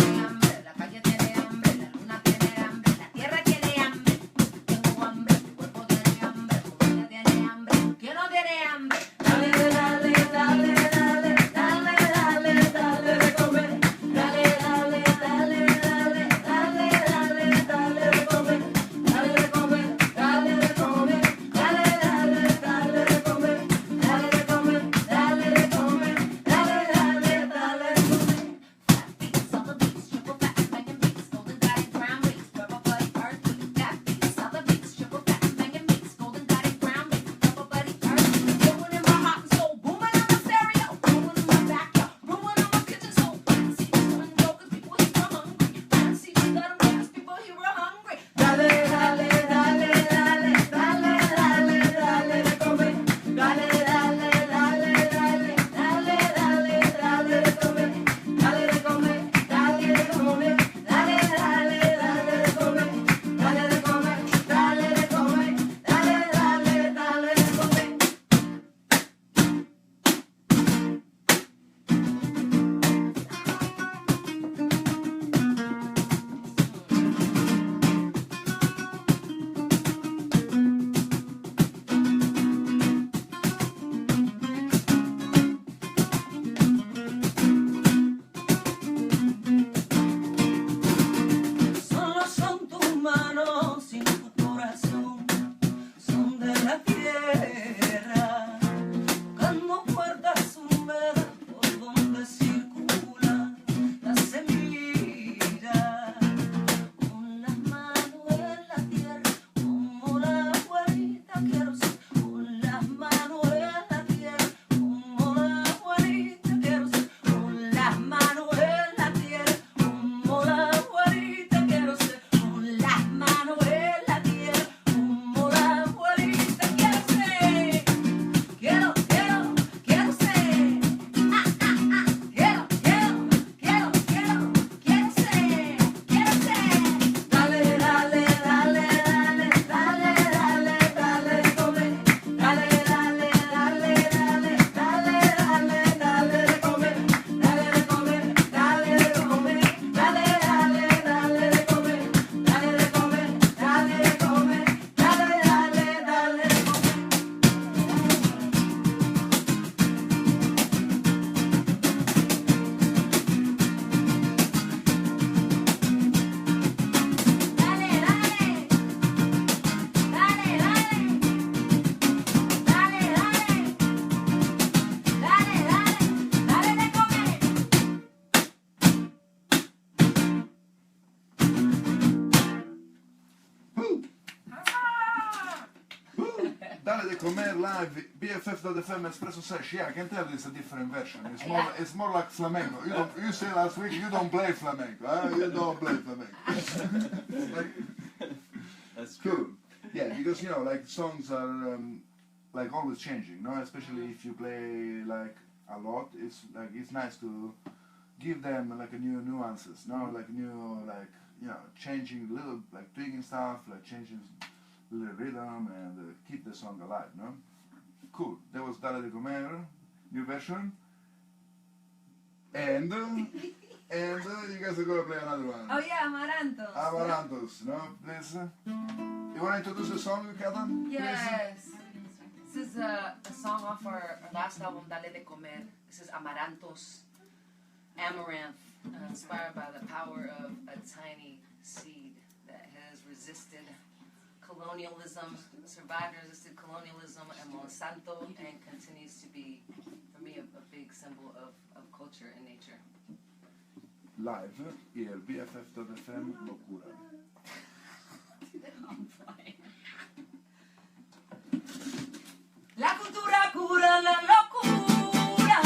de Comer live, BFF.FM Espresso Sesh. Yeah, I can tell it's a different version. It's more like flamenco. You say last week you don't play flamenco. Huh? You don't play flamenco. That's cool. Yeah, because like songs are like always changing, no? Especially if you play like a lot, it's nice to give them like a new nuances, no? Like new changing little like tweaking stuff, like changing little rhythm and keep the song alive, no? Cool. That was Dale de Comer, new version. And you guys are gonna play another one. Oh yeah, Amarantos. Amarantos, no? Please. You wanna introduce the song, Kata? Yes. This is a song off our last album, Dale de Comer. This is Amarantos, amaranth, inspired by the power of a tiny seed that has resisted colonialism, survived and resisted colonialism and Monsanto, and continues to be, for me, a big symbol of culture and nature. Live, il BFF.FM LoCura. La cultura cura la locura.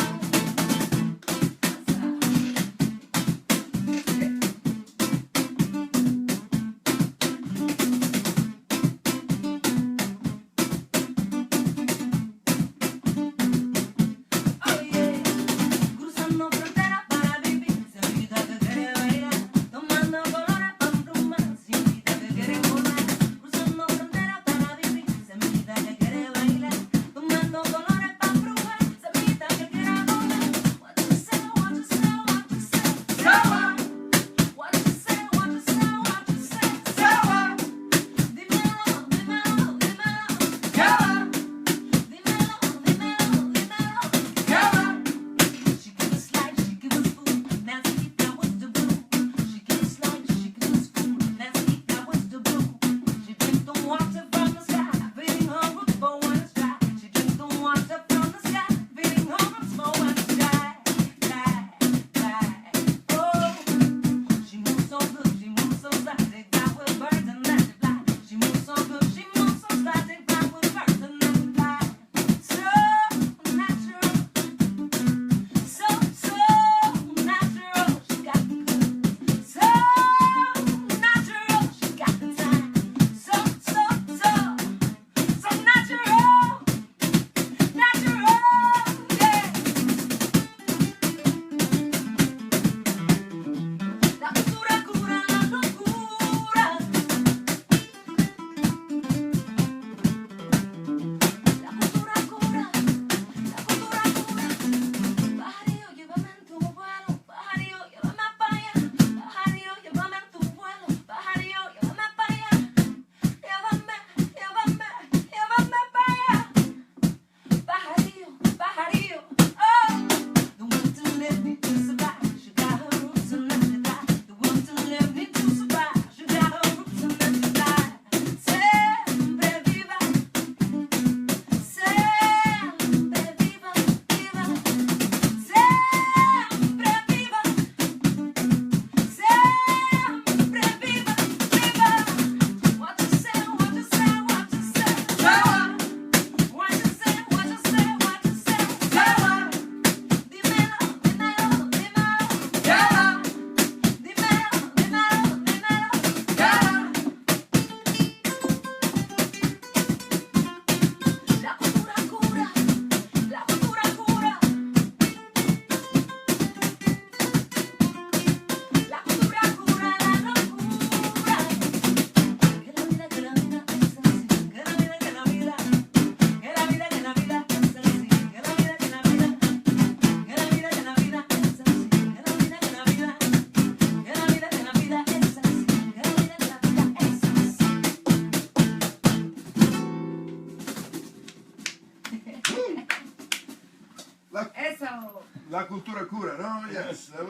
La cultura cura, no? Yes, I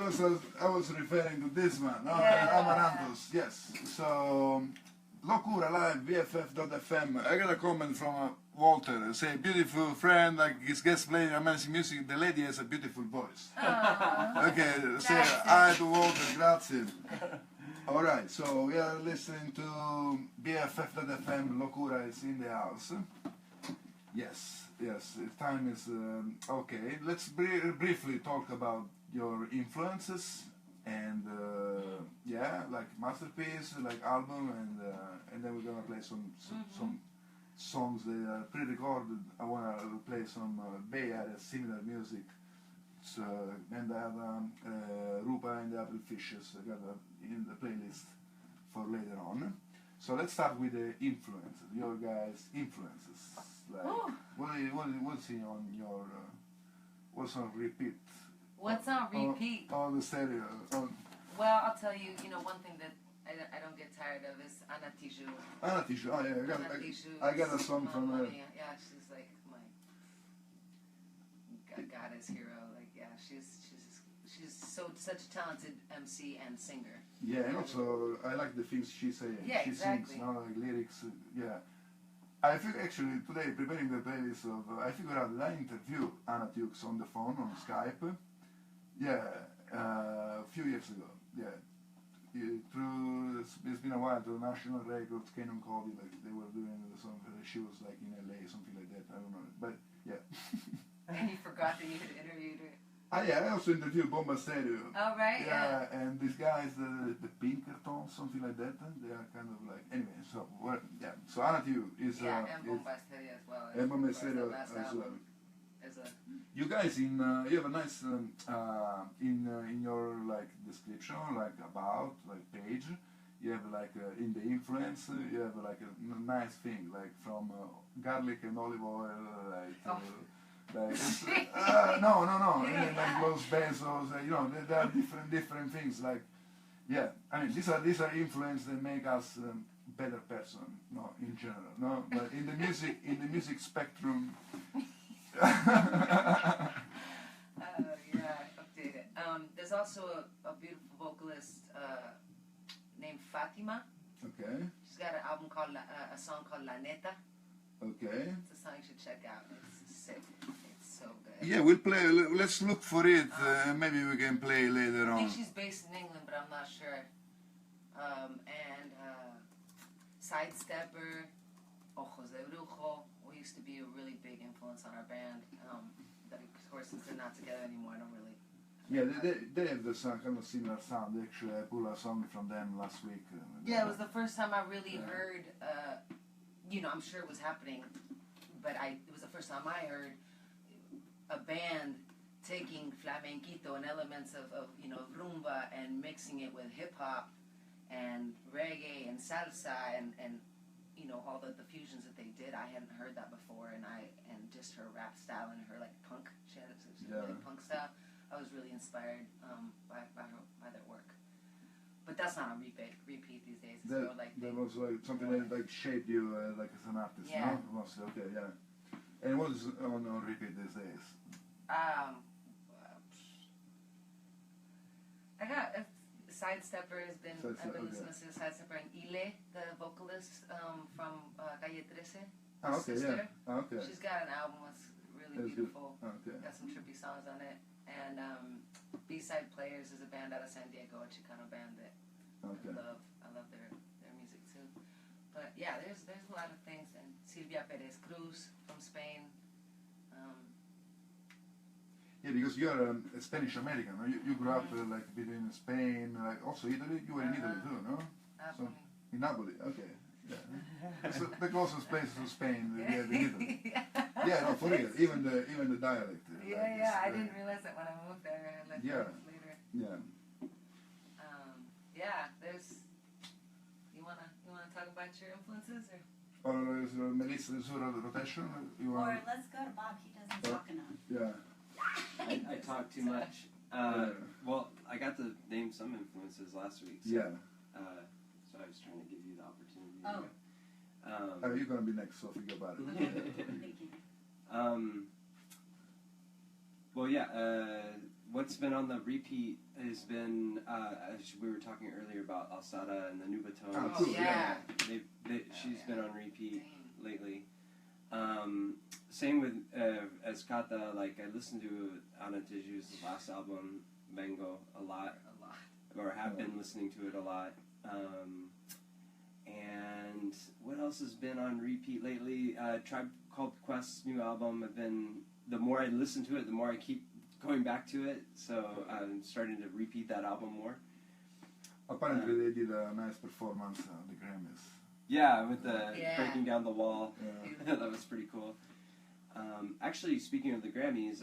was referring to this one, no? Yeah. Amarantos, yes. So, LoCura live, BFF.FM. I got a comment from Walter, say, beautiful friend, like his guest playing amazing music, the lady has a beautiful voice. Okay, say hi to Walter, grazie. Alright, so we are listening to BFF.FM, LoCura is in the house. Yes, yes. Time is okay. Let's briefly talk about your influences and yeah, like masterpiece, like album, and then we're gonna play some songs that are pre-recorded. I wanna play some Bay Area similar music. So, and I have Rupa and the Apple Fishes. I got in the playlist for later on. So let's start with the influences. Your guys' influences. Like, what's on your what's on repeat? What's on repeat? On the stereo. Well, I'll tell you. You know, one thing that I don't get tired of is Ana Tijoux. Ana Tijoux. Oh yeah, I got a song from her. Yeah, she's like my goddess hero. Like, yeah, she's such a talented MC and singer. Yeah, and also I like the things she says. Yeah, she exactly. sings, like lyrics. Yeah. I think actually today, preparing the playlist I figured out that I interviewed Ana Tijoux on the phone, on Skype. Yeah, a few years ago. Yeah. It's been a while, through National Records, Canon Cody, like they were doing the song, she was like in LA, something like that, I don't know. But yeah. And you forgot that you had interviewed her. Yeah, I also interviewed Bomba Stereo. Oh, right, yeah. And these guys, the Pinkerton, something like that, they are kind of like, anyway, so, yeah. So Ana Tijoux is... Yeah, and Bomba Stereo as well. And Bomba Stereo as well. You guys, you have a nice, in your, like, description, like, about, like, page, you have, like, in the influence, you have, like, a nice thing, like, from garlic and olive oil, like... no, like Los Bezos, you know, there are different things. Like, yeah, I mean, these are influences that make us better person, no, in general, no, but in the music spectrum. Yeah, update it. There's also a beautiful vocalist named Fatima. Okay. She's got an album called a song called La Neta. Okay. It's a song you should check out. It's sick. It's so good. Yeah, we'll play. Let's look for it. Maybe we can play later on. I think she's based in England, but I'm not sure. And Sidestepper, Ojos de Brujo, used to be a really big influence on our band. That of course, since they're not together anymore, I don't really. Yeah, they have the kind of similar sound. Actually, I pulled a song from them last week. Yeah, it was the first time I really heard. You know, I'm sure it was happening, but it was the first time I heard a band taking flamenquito and elements of you know, rumba and mixing it with hip hop and reggae and salsa and you know, all the fusions that they did. I hadn't heard that before, and just her rap style and her like punk, she had really punk style. I was really inspired by their work. But that's not a repeat these days. It's more like that was like something that like shaped you like as an artist. Yeah. No? Mostly, okay, yeah. And what is on repeat these days? I got Sidestepper has been. I've been listening to Sidestepper and Ile, the vocalist from Calle 13. Okay, sister. yeah. Okay. She's got an album that's really beautiful. Okay. Got some trippy songs on it. And B-Side Players is a band out of San Diego, a Chicano band that I love their music too. But yeah, there's a lot of things. And Silvia Perez Cruz from Spain. Yeah, because you're a Spanish American. No? You grew up like between Spain, like also Italy. You were in Italy too, no? So, in Napoli. Okay. Yeah. So the closest place to Spain, yeah, the Italy. Yeah, no, for real. Even the dialect. Yeah. I didn't realize that when I moved there. I later. Yeah. Yeah. There's. You wanna talk about your influences or? Or is Melissa rotation? Or let's go to Bob. He doesn't talk enough. Yeah. I talk too much. Well, I got to name some influences last week. So, yeah. So I was trying to give you the opportunity. Oh. You're gonna be next, so forget about it. Thank you. Well, yeah. What's been on the repeat has been, as we were talking earlier about Alsada and the New Baton. Oh, cool. Yeah. She's been on repeat lately. Same with Escata. Like I listened to Ana Tijoux's last album, Mango, a lot, or have been listening to it a lot. And what else has been on repeat lately? Tribe Called Quest's new album. The more I listen to it, the more I keep going back to it. So I'm starting to repeat that album more. Apparently they did a nice performance at the Grammys. Yeah, with the breaking down the wall. Yeah. That was pretty cool. Actually, speaking of the Grammys,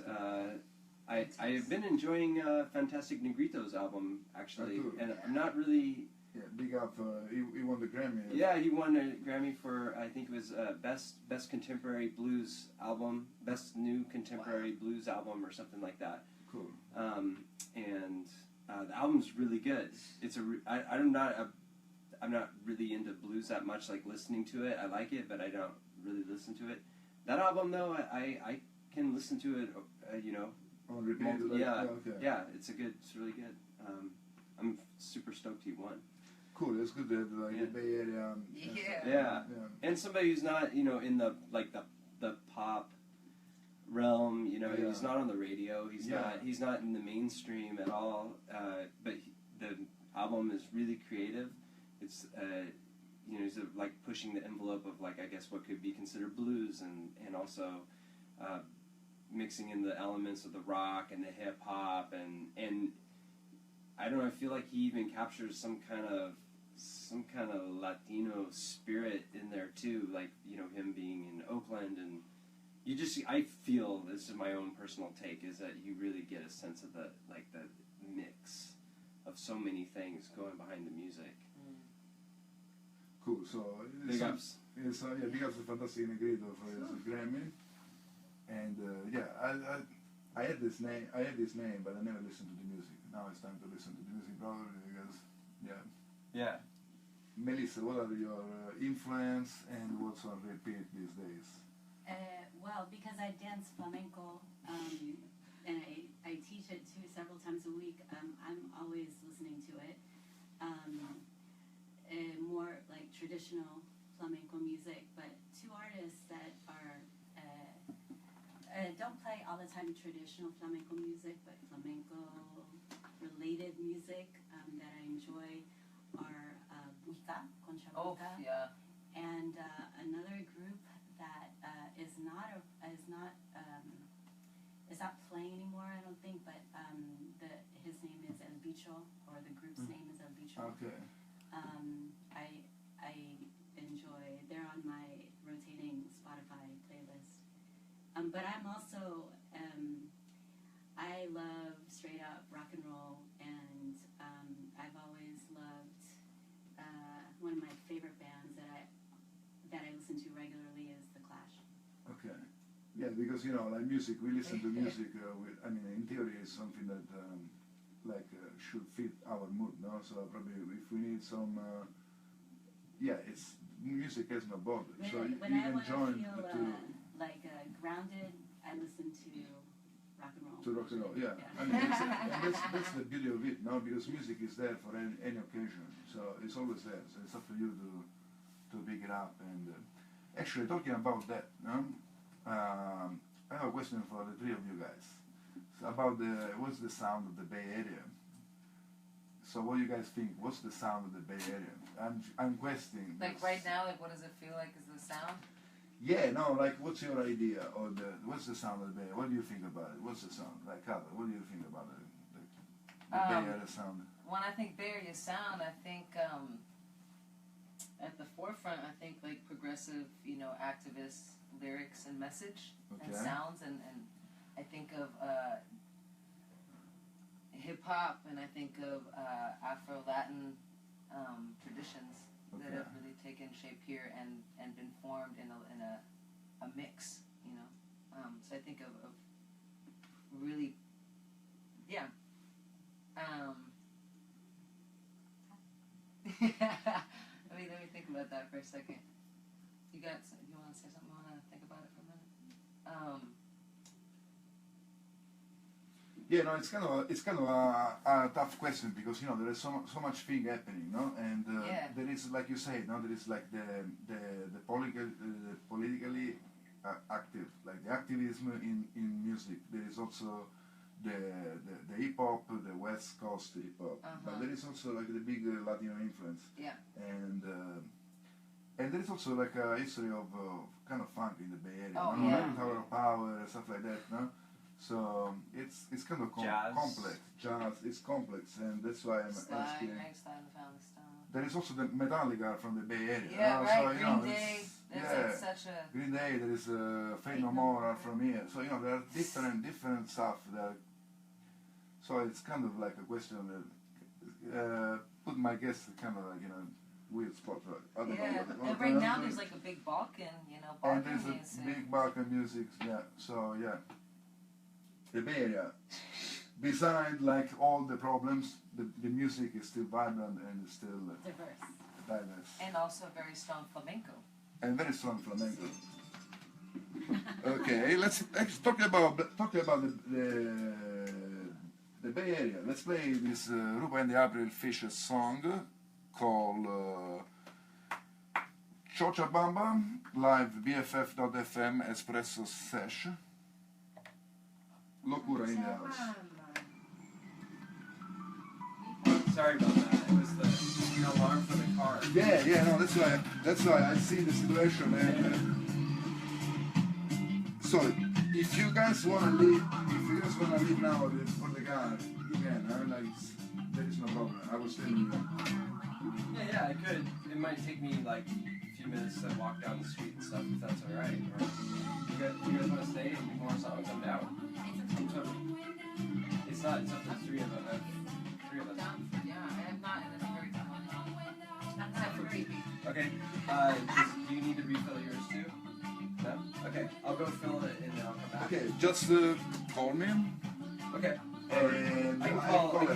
I have been enjoying Fantastic Negrito's album, actually. Cool. And I'm not really... Yeah, big up. He won the Grammy. Yeah, he won a Grammy for, I think it was Best Contemporary Blues Album, Best New Contemporary Blues Album, or something like that. Cool. And the album's really good. I'm not really into blues that much, like listening to it. I like it, but I don't really listen to it. That album, though, I can listen to it, On repeat. Yeah, it's really good. I'm super stoked he won. Cool, it's good that the Bay Area. Yeah. And somebody who's not, in the pop realm, he's not on the radio. He's not in the mainstream at all. But the album is really creative. It's he's like pushing the envelope of I guess what could be considered blues and also mixing in the elements of the rock and the hip hop and I don't know. I feel like he even captures some kind of Latino spirit in there too. Him being in Oakland, and I feel, this is my own personal take, is that you really get a sense of the mix of so many things going behind the music. Cool. So big ups. Big ups to Fantastic Negrito for his Grammy. And I had this name, but I never listened to the music. Now it's time to listen to the music, probably, because Yeah. Melissa, what are your influence and what's on repeat these days? Well, because I dance flamenco and I teach it too several times a week, I'm always listening to it. More like traditional flamenco music, but two artists that are don't play all the time traditional flamenco music, but flamenco related music that I enjoy are Buika, Concha Buika, and another group that is not playing anymore, I don't think, but his name is El Bicho, or the group's name is El Bicho. Okay. I enjoy. They're on my rotating Spotify playlist. But I'm also I love straight up rock and roll, and I've always loved one of my favorite bands that I listen to regularly is The Clash. Okay. Yeah, because music, we listen to music. In theory, it's something that should fit our mood, no? So probably if we need some, it's music has no border. So when you I want to join feel the two. Grounded, I listen to rock and roll. To rock and roll, yeah. That's the beauty of it, no? Because music is there for any occasion, so it's always there. So it's up to you to pick it up. And actually, talking about that, no? I have a question for the three of you guys. So about what's the sound of the Bay Area? So what do you guys think? What's the sound of the Bay Area? I'm questioning. Right now, what does it feel like is the sound? Yeah, no, what's your idea, or what's the sound of the Bay Area? What do you think about it? What's the sound? Carla, what do you think about the Bay Area sound? When I think Bay Area sound, I think at the forefront, I think progressive, activist lyrics and message and sounds, and I think of hip hop, and I think of Afro-Latin traditions that have really taken shape here and been formed in a mix, so I think of really, let me think about that for a second. You want to say something? Want to think about it for a minute? Yeah, no, it's kind of a tough question, because there is so much thing happening, no, and there is, like you said, no, there is the politically active, the activism in music. There is also the hip hop, the West Coast hip hop, but there is also the big Latino influence. Yeah. And And there is also like a history of kind of funk in the Bay Area. Oh, you know, yeah. like Tower of Power and stuff like that, no? So it's kind of Jazz. complex. Jazz, it's complex, and that's why I'm asking. There is also the Metallica from the Bay Area. Yeah, no? right. So, you know, Green Day. That's yeah. like such a. Green Day, there is Fate No More are from here. So, you know, there are different stuff that. So it's kind of like a question that put my guests kind of like in a weird spot. I don't know Yeah, what they- and right now there's like a big Balkan, and Balkan there's music. a big Balkan music, yeah. So yeah, the Bay Area. Beside like all the problems, the music is still vibrant and is still diverse. And also very strong flamenco. And very strong flamenco. Okay, let's talk about the Bay Area. Let's play this Rumba and the April Fishes song called Cochabamba, live BFF.FM Espresso Sesh. LoCura in the house. Sorry about that. It was the alarm for the car. Yeah, no, that's why I see the situation and so if you guys wanna leave now for the car, you can, like there is no problem. I was telling you. Yeah, I could. It might take me like a few minutes to walk down the street and stuff, if that's alright. Or you guys want to stay and do more songs? I'm down. It's up to the three of us. Yeah, I am not in a hurry. Except for baby. Okay. Do you need to refill yours too? No? Okay. I'll go fill it and then I'll come back. Okay, just call me. Okay. And I can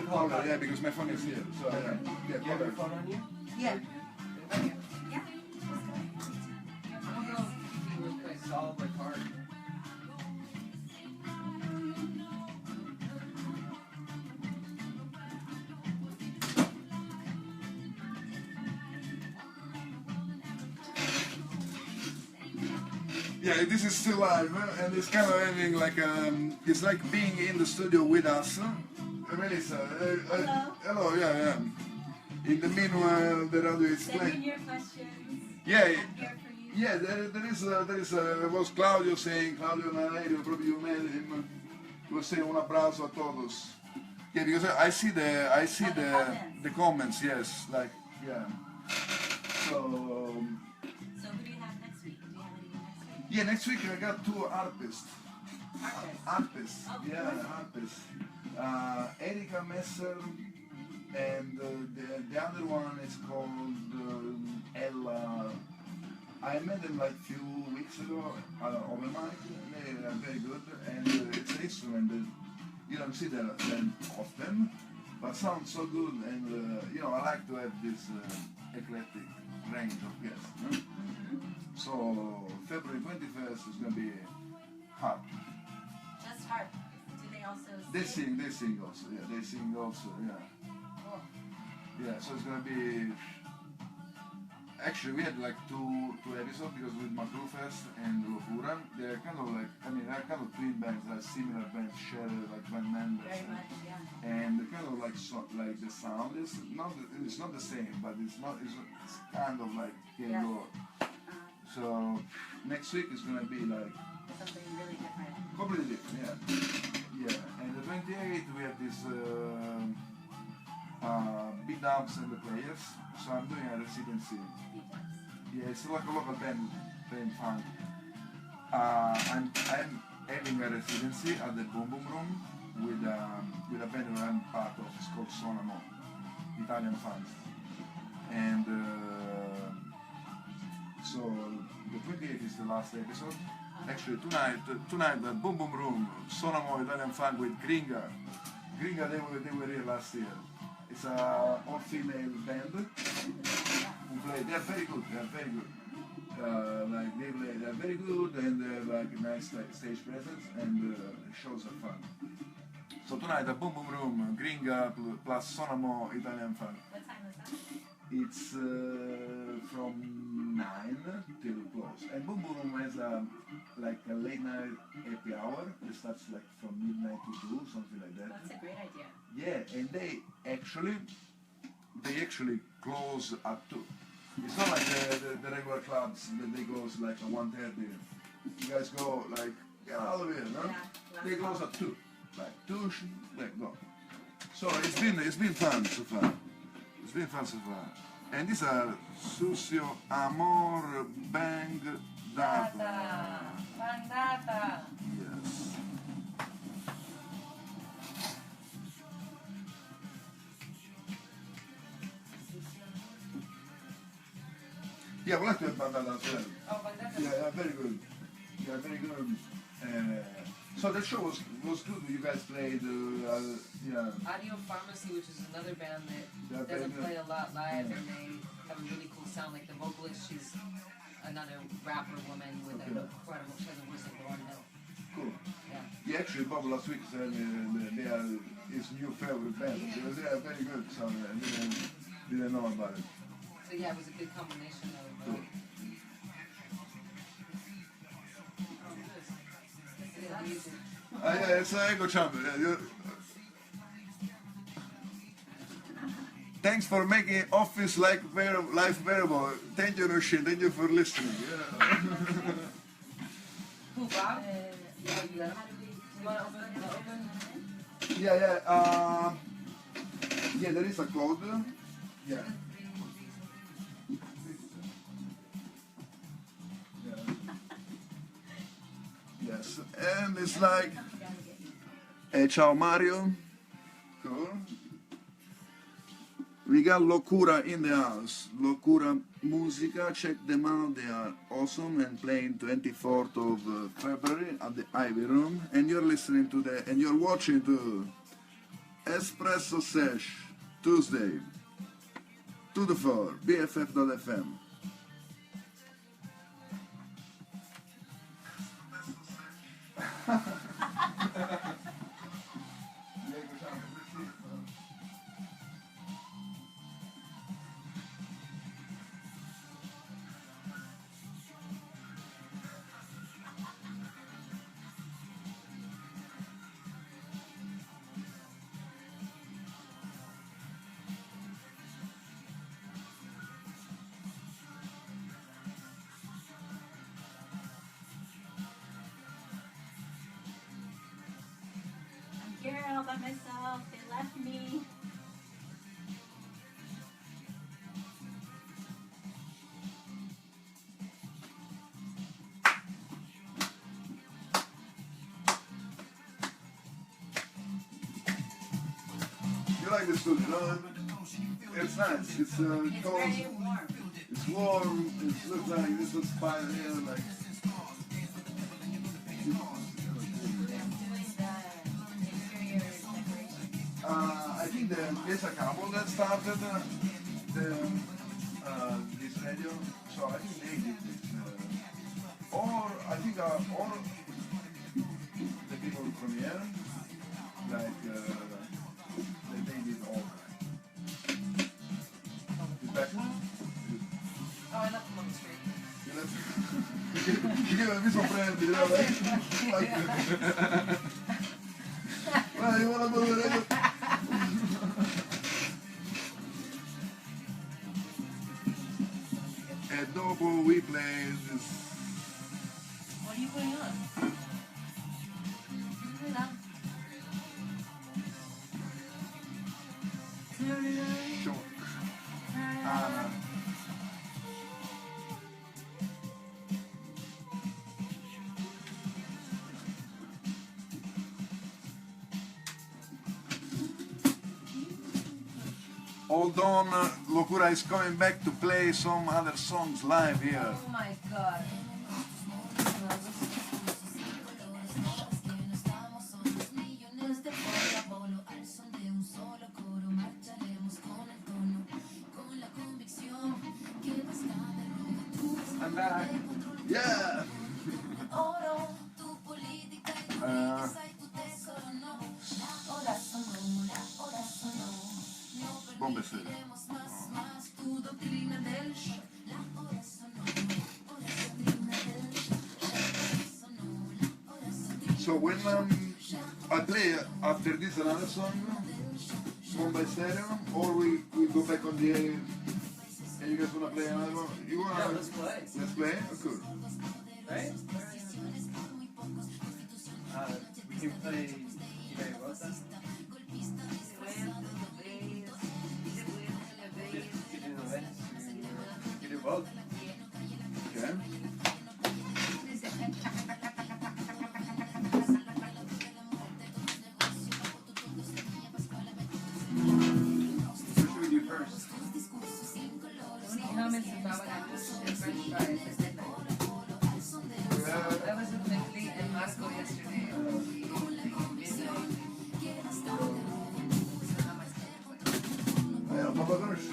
call her, yeah, because my phone is here. So Okay. yeah, Do you call have her. your phone on you? Yeah. Okay. Yeah. I'm gonna go pee real quick. Solid like hard. Yeah, this is still live, and it's kind of having like it's like being in the studio with us. Melissa, hello, yeah. In the meanwhile, the radio is Send playing. in your questions. Yeah, I'm here for you. yeah. There is. Was Claudio saying, Claudio Nanario, probably you met him. He was saying un abbraccio a todos. Yeah, because I see the comments. Yes, like yeah. So. So who do you have next week? Do you have anyone next week? Yeah, next week I got two artists. Artists, Oh, yeah, perfect. artists. Erika Messer, and the other one is called Ella. I met them like few weeks ago over mic. They are very good, and it's an instrument that you don't see them often, but sounds so good. And you know, I like to have this eclectic range of guests. No? So February 21st is gonna be hard. Just harp. Do they also They sing? sing also. Yeah, they sing also. Yeah. Cool. Yeah, so it's gonna be. Actually, we had like two episodes because with Macrofest and LoCura, they're kind of like, I mean, they're kind of twin bands, like similar bands, share like band members. Very much, yeah. And kind of like like the sound is not the same, but it's kind of like can Yeah. go. So next week is gonna be like Something really different. completely different, yeah. And the 28th we have this Big Dubs and the Players. So I'm doing a residency. Yeah, it's like a local band playing funk. I'm having a residency at the Boom Boom Room with a band that I'm part of. It's called Sonamo, Italian funk. And so the 28th is the last episode. Actually tonight the Boom Boom Room, Sonamo Italian funk with Gringa. Gringa they were here last year. It's a all-female band who play. They're very good. Like they're very good and they have like a nice like, stage presence and shows are fun. So tonight the Boom Boom Room, Gringa plus Sonamo Italian funk. What time is that? It's from 9 till close. And Boom Boom Room has like a late night happy hour. It starts like from midnight to 2, something like that. That's a great idea. Yeah, and they actually close at 2. It's not like the regular clubs that they go like at 1:30. You guys go like, get out of here, no? Yeah, They close at 2. Like 2, like go. So it's been fun so far. It's been fun so far. And these are Sucio, Amor, Bang, Data. Bandata. Yes. Yeah, we like to have Bandata as well. Oh, bandata. Yeah, very good. Yeah, very good. So the show was good. You guys played, yeah. Audio Pharmacy, which is another band Yeah, that very doesn't good. play a lot live, and they have a really cool sound. Like the vocalist, she's another rapper woman with an incredible, she has a voice like Lauren Hill. Cool. Yeah. Yeah, actually, Bob last week said they are his new favorite band. They are very good, so I didn't know about it. So yeah, it was a good combination of. Cool. Music. Yeah, it's Ego Chamber. Thanks for making office like life bearable. Thank you, Roshin. Thank you for listening. Yeah. Who, Bob? Yeah, you got him. You want to open? Yeah. Yeah, there is a code. Yeah. Yes, and it's like, hey, ciao Mario. Cool. We got LoCura in the house. LoCura Musica, check them out. They are awesome and playing 24th of February at the Ivy Room. And you're listening to and you're watching to Espresso Sesh, Tuesday, 2 to 4, BFF.fm. Here all by myself. They left me. You like the studio, no? It's nice. It's cold. It's very warm. It's warm. It looks like this was fire here. Like I think there's a couple that started this radio. So I think they did it. Or I think all the people from here, like they did all. Is that cool? Oh, I left him on the street. Che mi sorprende, Vai, io volevo vedere. E dopo we play this. What are you putting on? Shock. Hold on, LoCura is coming back to play some other songs live here. Oh my god. I'm back. Yeah. Bombe serie. So when I play after this another song, one by stereo, or we go back on the And you guys wanna play another one? You wanna? Yeah, let's play. Let's play? Oh, cool. Right? We can play Ida Rota. We can do both. Okay. What should we do first? Tony comments about what happened to French fries at midnight. I was with Nicky and Marco yesterday. Papa Ganoush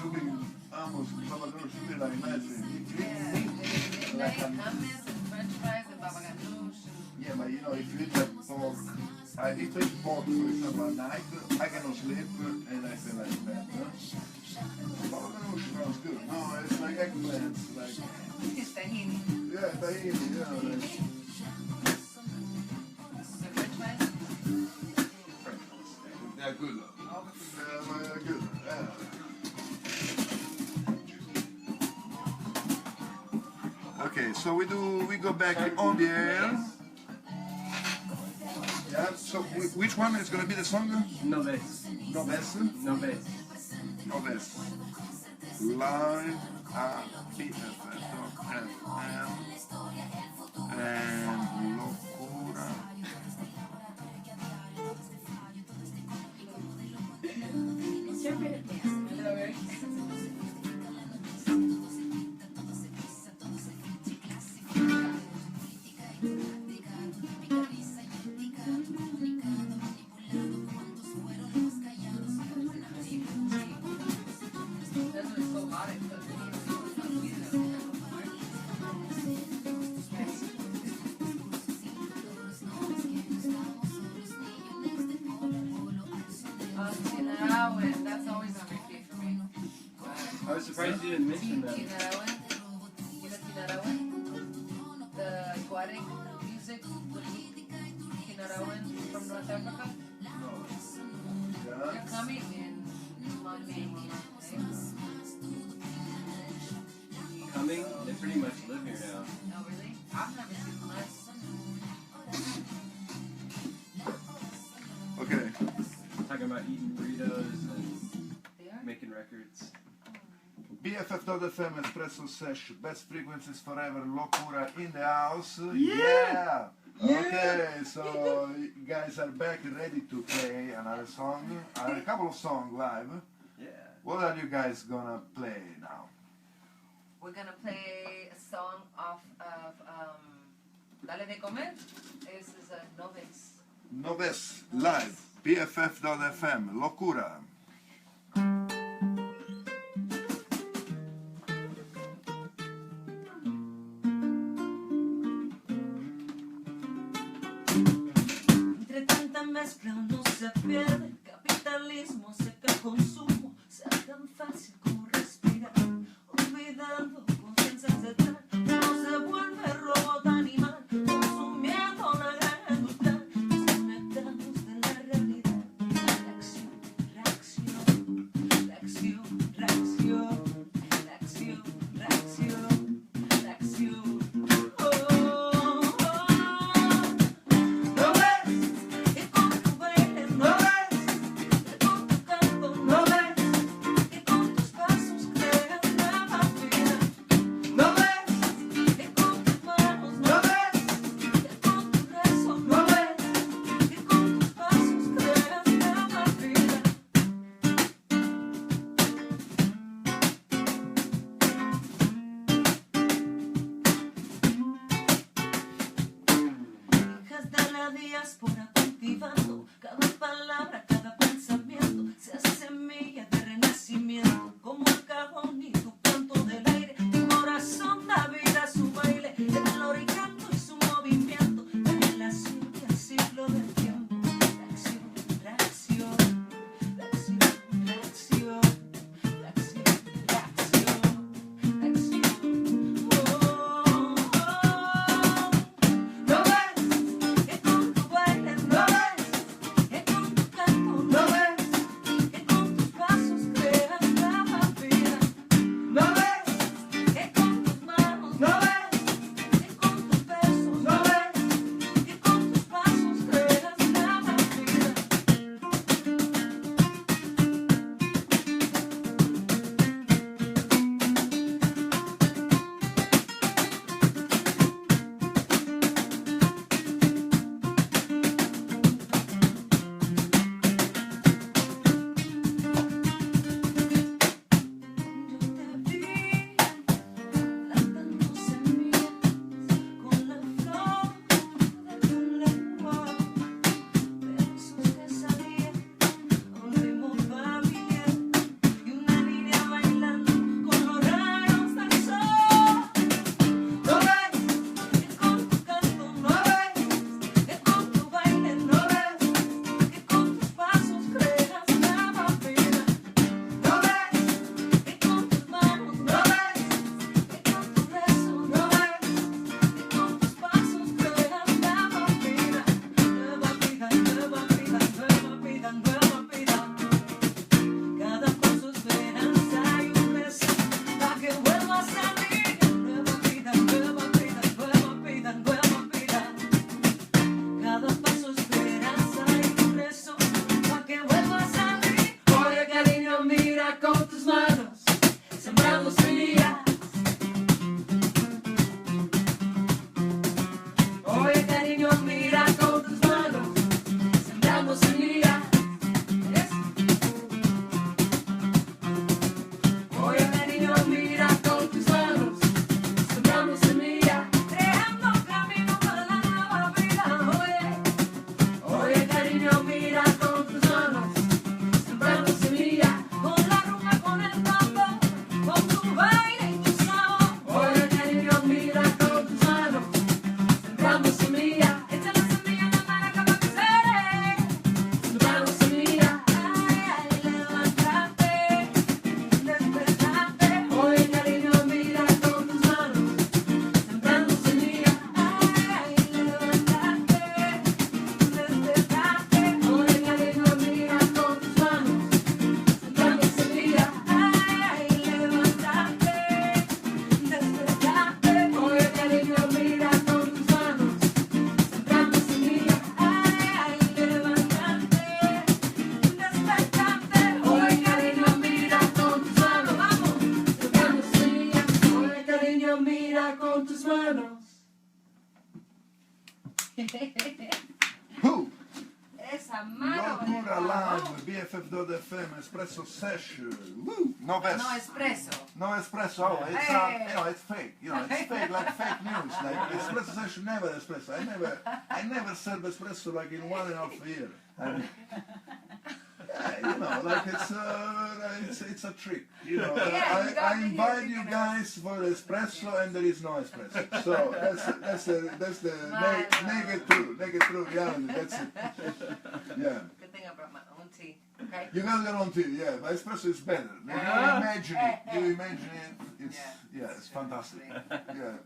amo Papa Ganoush la immagine. Hummus and French fries and baba ganoush. Yeah, but you know, if you eat that pork, if I eat pork, for example, at night, I cannot sleep and I feel like that. Papa Ganoush sounds good. No, it's like eggplants, like, It's tahini. yeah, tahini, yeah, like, The French fries? they're good. They're good, yeah. Okay, so we go back on the air. Yeah, so which one is gonna be the song? No bass. No bass? No bass. No bass. Live at BFF.FM and LoCura. Interpretive dance. Hello, Eric. That's what's so hot. It's so that's always on repeat for me. I was surprised you didn't mention that. Tinarawan? You know Tinarawan? The aquatic music with Tinarawan from North Africa? They're coming in Monday. Coming? They pretty much live here now. Oh, really? I've never seen them last. Okay. Talking about eating burritos and They are? making records. BFF.FM, Espresso Sesh, best frequencies forever, LoCura in the house. Yeah! Okay, so you guys are back ready to play another song, a couple of songs live. Yeah. What are you guys gonna play now? We're gonna play a song off of Dale de Comer. This is a novice. Noves, live, BFF.FM, LoCura. Entre tanta mezcla uno se pierde, capitalismo seca el consumo, sea tan fácil como respirar, olvidando conciencias detrás, uno se vuelve robot animal, consumiendo una gran industria, desconectados de la realidad. Reacción, reacción, reacción, reacción, reacción, reacción, reacción. No bass! Que con tu baile no ves, que con tu canto no ves, que con tus live, BFF.FM, Espresso Sesh. Woo! No best. No espresso. No espresso. Oh, it's it's fake. It's fake, like fake news. Like Espresso Sesh, never espresso. I never serve espresso like in 1.5 years. Like it's a trick. I invite you guys for espresso and there is no espresso. So that's the naked truth reality. That's it. Yeah. Good thing I brought my own tea. Okay. You got your own tea, yeah. But espresso is better. You imagine it. You imagine it. It's fantastic. Yeah.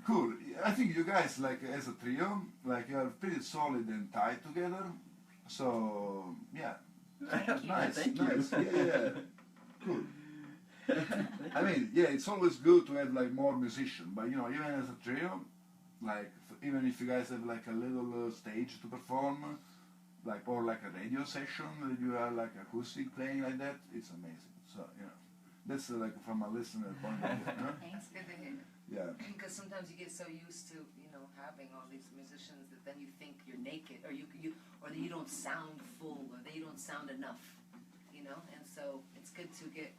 Cool. I think you guys, like as a trio, like you are pretty solid and tight together. So yeah, nice. Thank you. Yeah, cool. I mean, yeah, it's always good to have like more musicians, but even as a trio, like even if you guys have like a little stage to perform, like or like a radio session that you are like acoustic playing like that, it's amazing. So that's like from a listener point of view. Thanks, good to hear. Yeah. Because sometimes you get so used to having all these musicians that then you think you're naked, or or that you don't sound full, or that you don't sound enough, and so it's good to get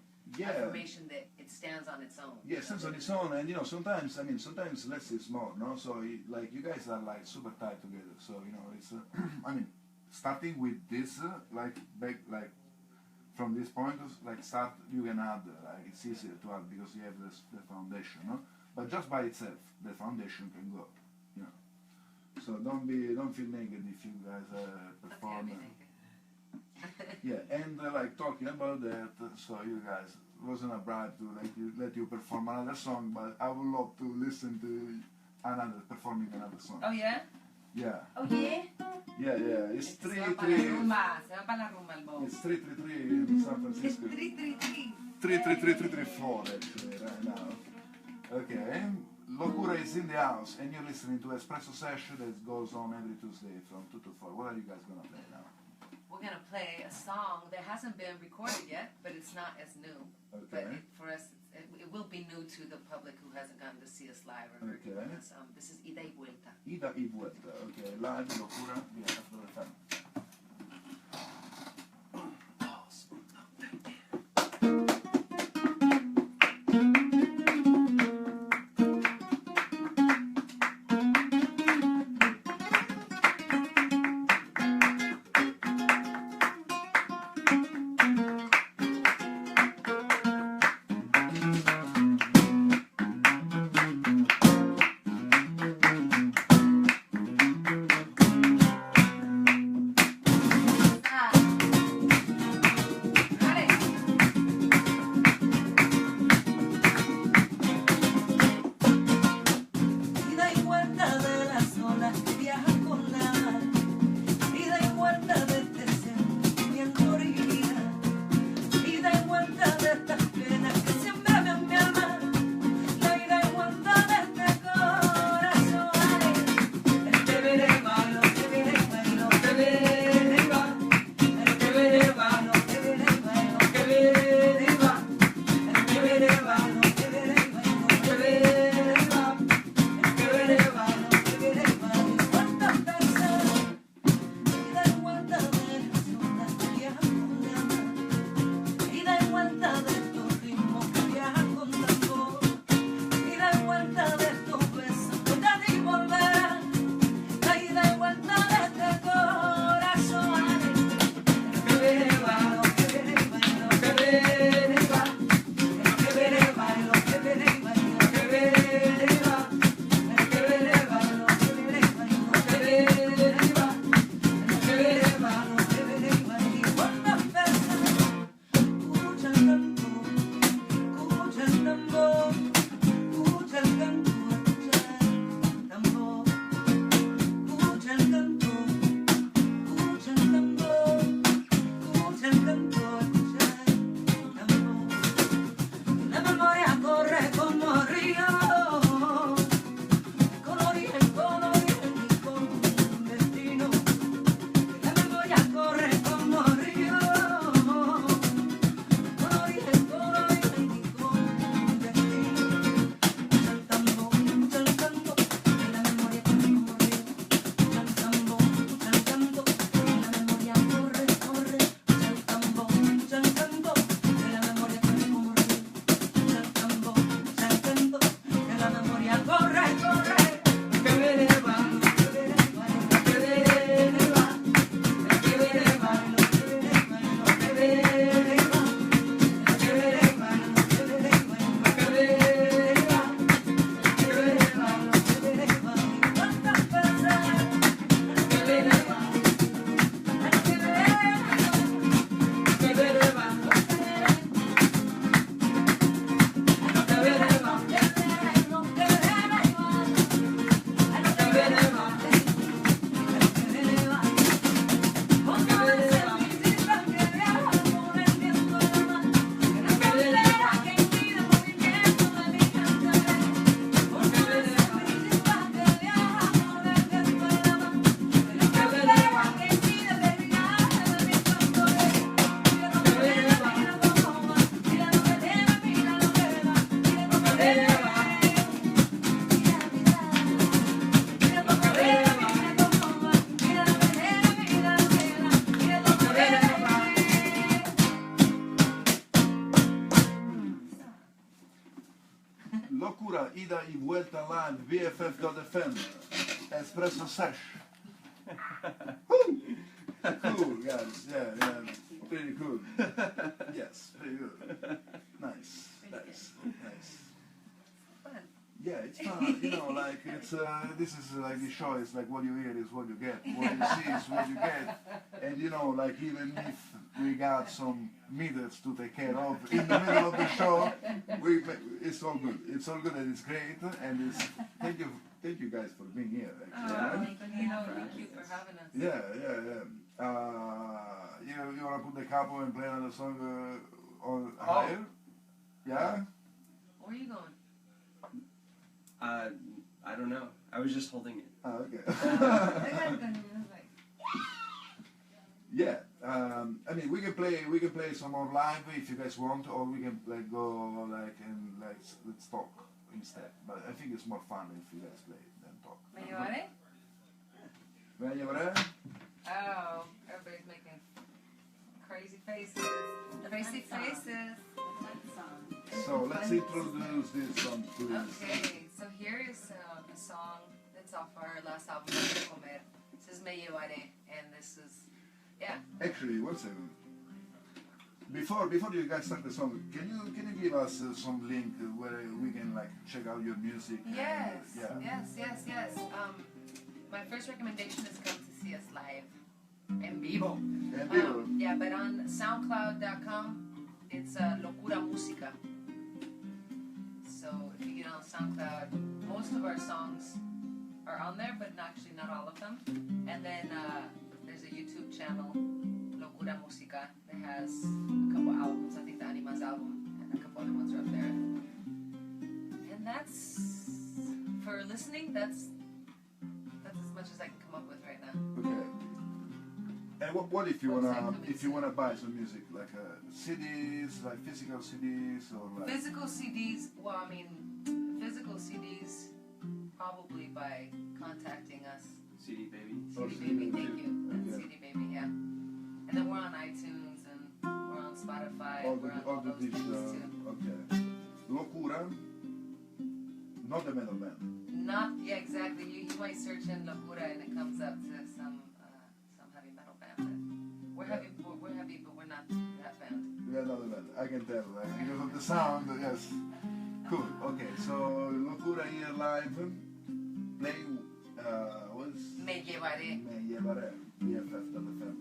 affirmation that it stands on its own. Yeah, it stands on its own, and sometimes less is more, no? So like you guys are like super tight together, so it's starting with this back from this point start, you can add it's easier to add because you have the foundation, no? But just by itself, the foundation can go. So don't feel naked if you guys perform. Yeah, and talking about that, so you guys wasn't a bribe to let you perform another song, but I would love to listen to performing another song. Oh yeah? Yeah. Oh yeah? Yeah. It's 333. It's 333 in San Francisco. 333. 333 actually right now. Okay. LoCura is in the house, and you're listening to Espresso Sesh that goes on every Tuesday from 2 to 4. What are you guys going to play now? We're going to play a song that hasn't been recorded yet, but it's not as new. Okay. But for us, it will be new to the public who hasn't gotten to see us live or heard us. This is Ida y Vuelta. Ida y Vuelta, okay. Live, LoCura, BFF.FM. LoCura, ida y vuelta live, BFF.fm, Espresso Sesh. Cool, guys. Yeah, pretty cool. Yes, pretty good. Nice. Fun. Yeah, it's fun. You know, like it's this is like the show. It's like what you hear is what you get. What you see is what you get. And you know, like even if we got some meters to take care of in the middle of the show, it's all good. It's all good and it's great. And it's thank you guys for being here. Actually. Thank you for having us. Yeah. You wanna put the capo and play another song on higher? Yeah. Where are you going? I don't know. I was just holding it. Oh, okay. Yeah. I mean, we can play some more live if you guys want, or we can like go like and like let's talk instead. But I think it's more fun if you guys play than talk. ¿Me llevaré? ¿Me llevaré? Oh, everybody's making crazy faces. Crazy faces. So let's introduce this song, please. Okay, so here is a song that's off our last album, Comer. This is Me Llevaré, and this is, yeah. Actually, one second. Before you guys start the song, can you give us some link where we can like check out your music? Yes, yeah. yes. My first recommendation is come to see us live, en vivo. En vivo. Yeah, but on SoundCloud.com, it's LoCura Música. So if you get on SoundCloud, most of our songs are on there, but actually not all of them. And then there's a YouTube channel, LoCura Música, that has a couple albums. I think the Animas album and a couple other ones are up there. And that's, for listening, that's as much as I can come up with right now. Okay. And what if you wanna buy some music, like CDs, like physical CDs, or like Physical CDs? Well, I mean, physical CDs probably by contacting us. CD Baby. CD Baby, thank you. That's Okay. CD Baby, yeah. And then we're on iTunes and we're on Spotify. We're on all the those things digital. too. Okay. LoCura, not the metal band. Not, yeah, exactly. You might search in LoCura and it comes up to some heavy metal band. We're heavy, but we're not that band. We are not the band. I can tell, like, because of the sound. Yes. Cool. Okay. So LoCura here live, playing. What's Me Llevaré. Me Llevaré, BFF.fm.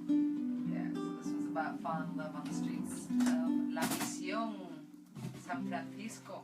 Yeah, so this was about falling in love on the streets of La Misión, San Francisco.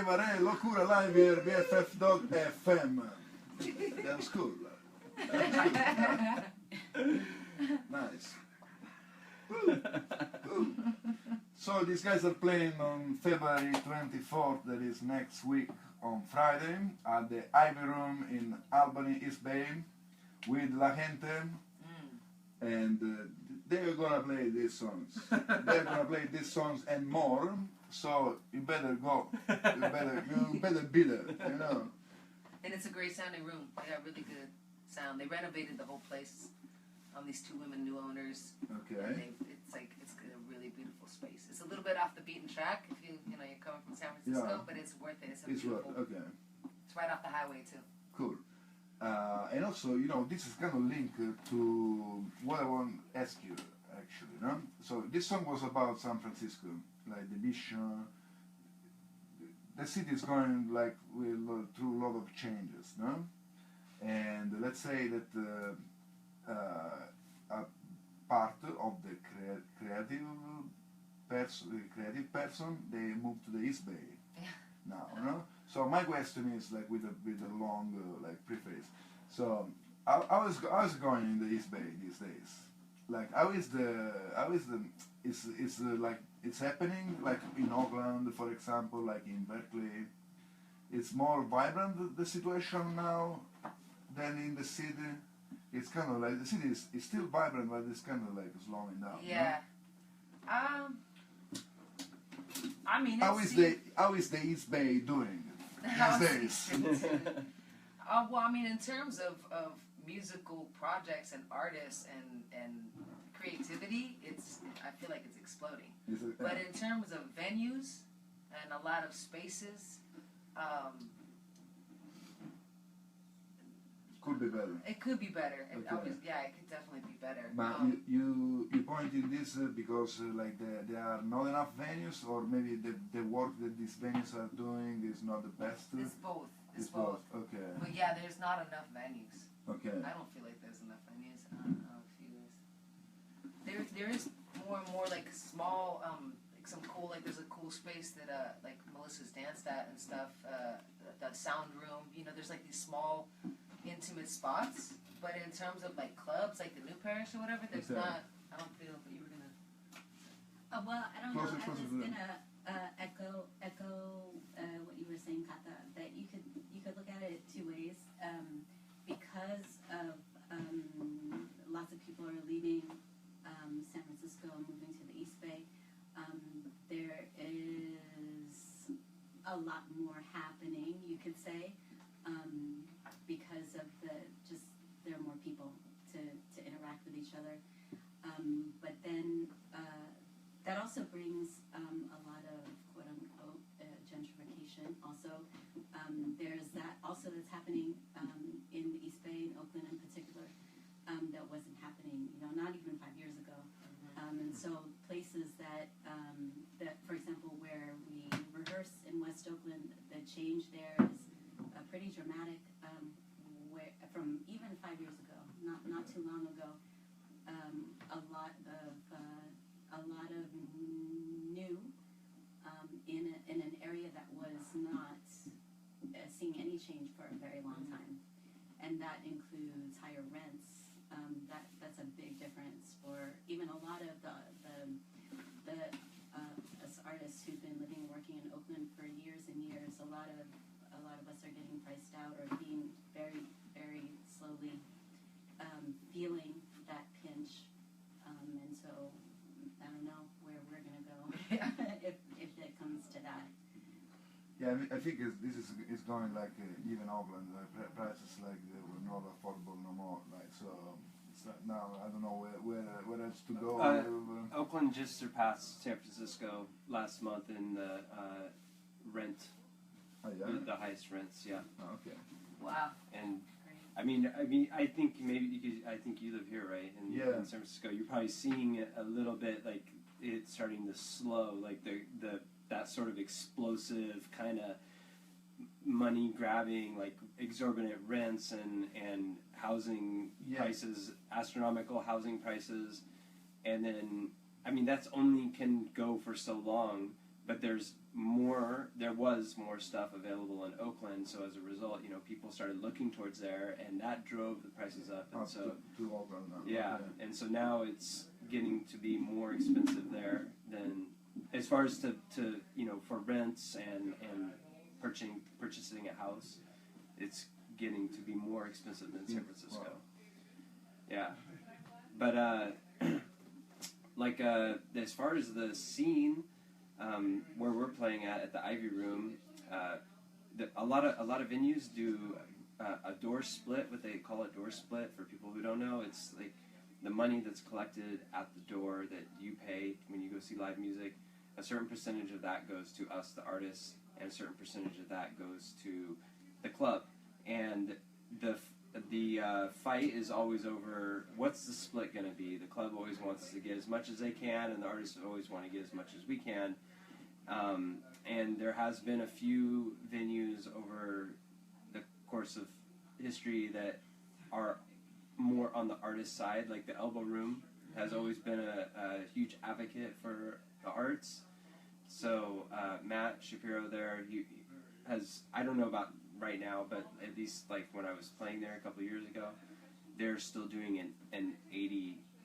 Varé, LoCura live here, BFF.fm. That's cool. Nice. Cool. So these guys are playing on February 24th, that is next week on Friday, at the Ivy Room in Albany, East Bay, with La Gente, and they're gonna play these songs. They're gonna play these songs and more. So you better go. You better be there. You know. And it's a great sounding room. They got really good sound. They renovated the whole place. These two women, new owners. Okay. And it's a really beautiful space. It's a little bit off the beaten track if you're coming from San Francisco, but it's worth it. It's beautiful. Okay. It's right off the highway too. Cool. And also, this is kind of linked to what I want to ask you, actually, no? So this song was about San Francisco, like the vision. The city is going through a lot of changes, no? And let's say that a part of the creative person, they moved to the East Bay now, no? So my question is with a long preface. So how is going in the East Bay these days? It's happening in Oakland, for example, like in Berkeley. It's more vibrant, the situation now, than in the city. It's kind of like the city is still vibrant, but it's kind of slowing down. Yeah. No? I mean, how is the East Bay doing these days? Well, I mean, in terms of musical projects and artists and creativity, I feel like it's exploding. But in terms of venues and a lot of spaces, could be better. It could be better. Okay. It could definitely be better. But you point in this because there are not enough venues, or maybe the work that these venues are doing is not the best. It's both. It's both. Okay. But yeah, there's not enough venues. Okay. I don't feel like there's enough venues. I don't know if you guys. There is more and more small some cool there's a cool space that Melissa's danced at and stuff. The sound room. There's these small intimate spots, but in terms of clubs, the New Parish or whatever, there's not. I don't feel that you were gonna. Well, I don't know. I was Closer gonna echo what you were saying, Kata. That you could look at it two ways. Because of lots of people are leaving San Francisco and moving to the East Bay. There is a lot more happening, you could say. Because of there are more people to interact with each other. But then that also brings a lot of quote unquote gentrification. Also, there's that also that's happening in the East Bay, in Oakland in particular, that wasn't happening, not even 5 years ago. And so places that for example, where we rehearse in West Oakland, the change there is pretty dramatic. From even 5 years ago, not too long ago, a lot of new in an area that was not seeing any change for a very long time, and that includes higher rents. That's a big difference for even a lot of the us artists who've been living and working in Oakland for years and years. A lot of us are getting priced out or being very, very slowly feeling that pinch, and so I don't know where we're gonna go if it comes to that. Yeah, I think this is going even Oakland, prices they were not affordable no more. It's now I don't know where else to go. Oakland just surpassed San Francisco last month in the rent. Oh, yeah? The highest rents, yeah. Oh, okay. Wow. And I think maybe because I think you live here, right? In San Francisco, you're probably seeing it a little bit it's starting to slow, that sort of explosive kind of money grabbing, exorbitant rents and housing prices, astronomical housing prices, and then that's only can go for so long but there was more stuff available in Oakland, so as a result, people started looking towards there, and that drove the prices up. And so to Oakland now. yeah, Okay. and so now it's getting to be more expensive there than as far as to for rents and purchasing a house, it's getting to be more expensive than San Francisco. Wow. Yeah, but as far as the scene where we're playing at the Ivy Room, a lot of venues do a door split. What they call a door split, for people who don't know, it's like the money that's collected at the door that you pay when you go see live music. A certain percentage of that goes to us, the artists, and a certain percentage of that goes to the club. And the fight is always over what's the split going to be. The club always wants to get as much as they can, and the artists always want to get as much as we can. And there has been a few venues over the course of history that are more on the artist side, like the Elbow Room has always been a huge advocate for the arts. So Matt Shapiro there, he has, I don't know about right now, but at least like when I was playing there a couple of years ago, they're still doing an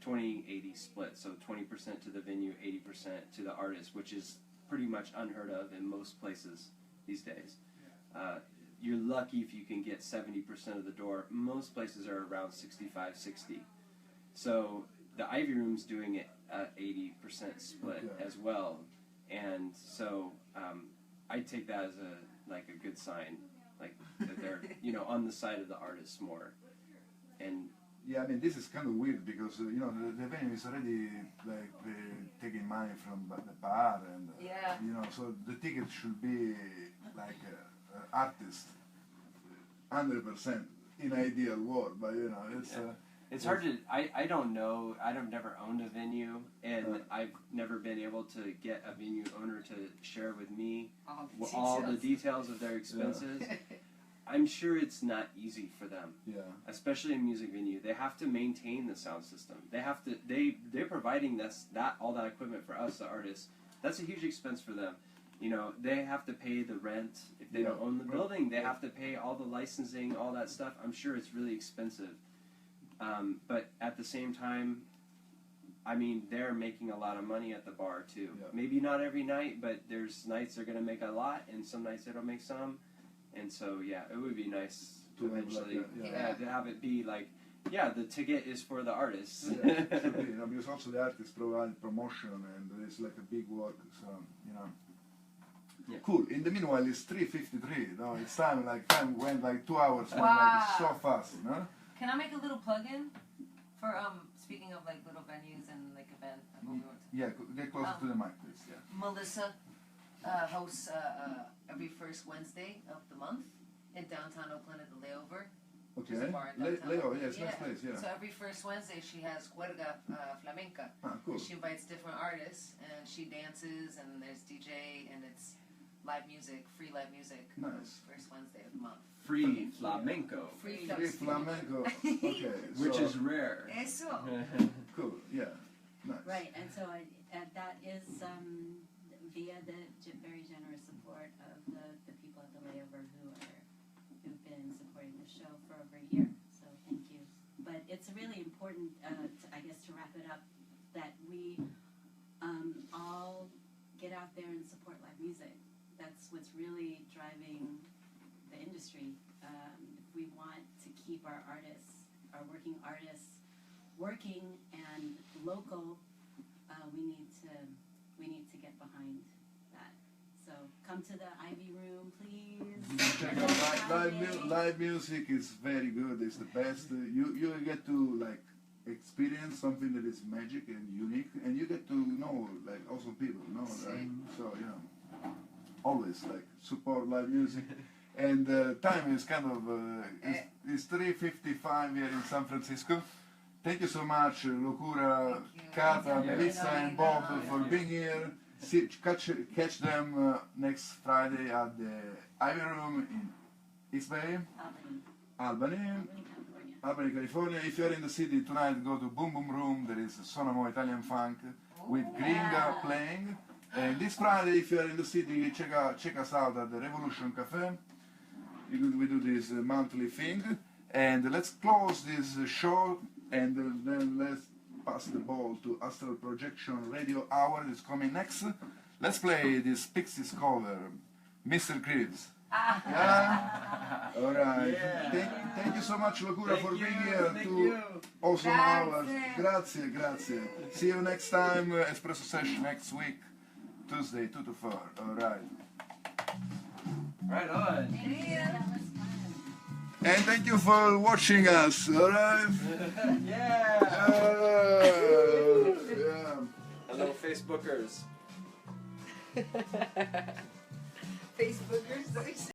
20-80 split, so 20% to the venue, 80% to the artist, which is pretty much unheard of in most places these days. You're lucky if you can get 70% of the door. Most places are around 65-60. So the Ivy Room's doing it at 80% split as well, and so I take that as a good sign, like that they're on the side of the artists more. And yeah, I mean, this is kind of weird because the venue is already like taking money from the bar, and so the ticket should be like artist 100% in ideal world, but it's. It's hard to. I don't know. I've never owned a venue, and I've never been able to get a venue owner to share with me all the details of their expenses. Yeah. I'm sure it's not easy for them. Yeah. Especially in music venue, they have to maintain the sound system. They have to. They're providing all that equipment for us, the artists. That's a huge expense for them. They have to pay the rent if they don't own the building. They have to pay all the licensing, all that stuff. I'm sure it's really expensive. But at the same time, I mean, they're making a lot of money at the bar too. Yeah. Maybe not every night, but there's nights they're going to make a lot, and some nights they don't make some. And so, yeah, it would be nice to eventually to have it be like, the ticket is for the artists. Yeah, should be, because also the artists provide promotion, and it's like a big work, so, Yeah. Cool. In the meanwhile, it's 3:53. No, it's time went like 2 hours. Wow. So fast, no? Can I make a little plug-in for speaking of like little venues and like event? Yeah, get closer to the mic, please. Yeah. Melissa hosts every first Wednesday of the month in downtown Oakland at the Layover. Okay. Layover, yes, nice place. Yeah. So every first Wednesday she has Reggae Flamenca. Ah, cool. She invites different artists and she dances and there's DJ and it's live music, free live music. Nice. First Wednesday of the month. Free flamenco. Free flamenco. Okay. Which is rare. Eso. Cool. Yeah. Nice. Right, and so that is via the very generous support of the people at the Layover who've been supporting the show for over a year. So thank you. But it's really important, to wrap it up, that we all get out there and support live music. That's what's really driving the industry. If we want to keep our artists, our working artists, working and local, we need to get behind that. So come to the Ivy Room, please. Check out live music is very good. It's the best. You get to experience something that is magic and unique, and you get to know awesome people. So always support live music. And time is kind of it's 3:55 here in San Francisco. Thank you so much, LoCura, Kata, Melissa, and Bob for being here. Catch them next Friday at the Ivy Room in East Bay, Albany, California. If you're in the city tonight, go to Boom Boom Room. There is Sonamo Italian Funk with Gringa playing. And And this Friday, if you are in the city, check us out at the Revolution Cafe. We do this monthly thing. And let's close this show, and then let's pass the ball to Astral Projection Radio Hour. It's coming next. Let's play this Pixies cover, Mr. Creeps. Yeah? All right. Yeah. Thank you so much, LoCura, for being here. Thank 2 you. awesome hours. Grazie, grazie. See you next time. Espresso Sesh next week, Tuesday, 2 to 4. All right. Right on. And thank you for watching us. All right. Yeah. Yeah. Hello, Facebookers. Facebookers.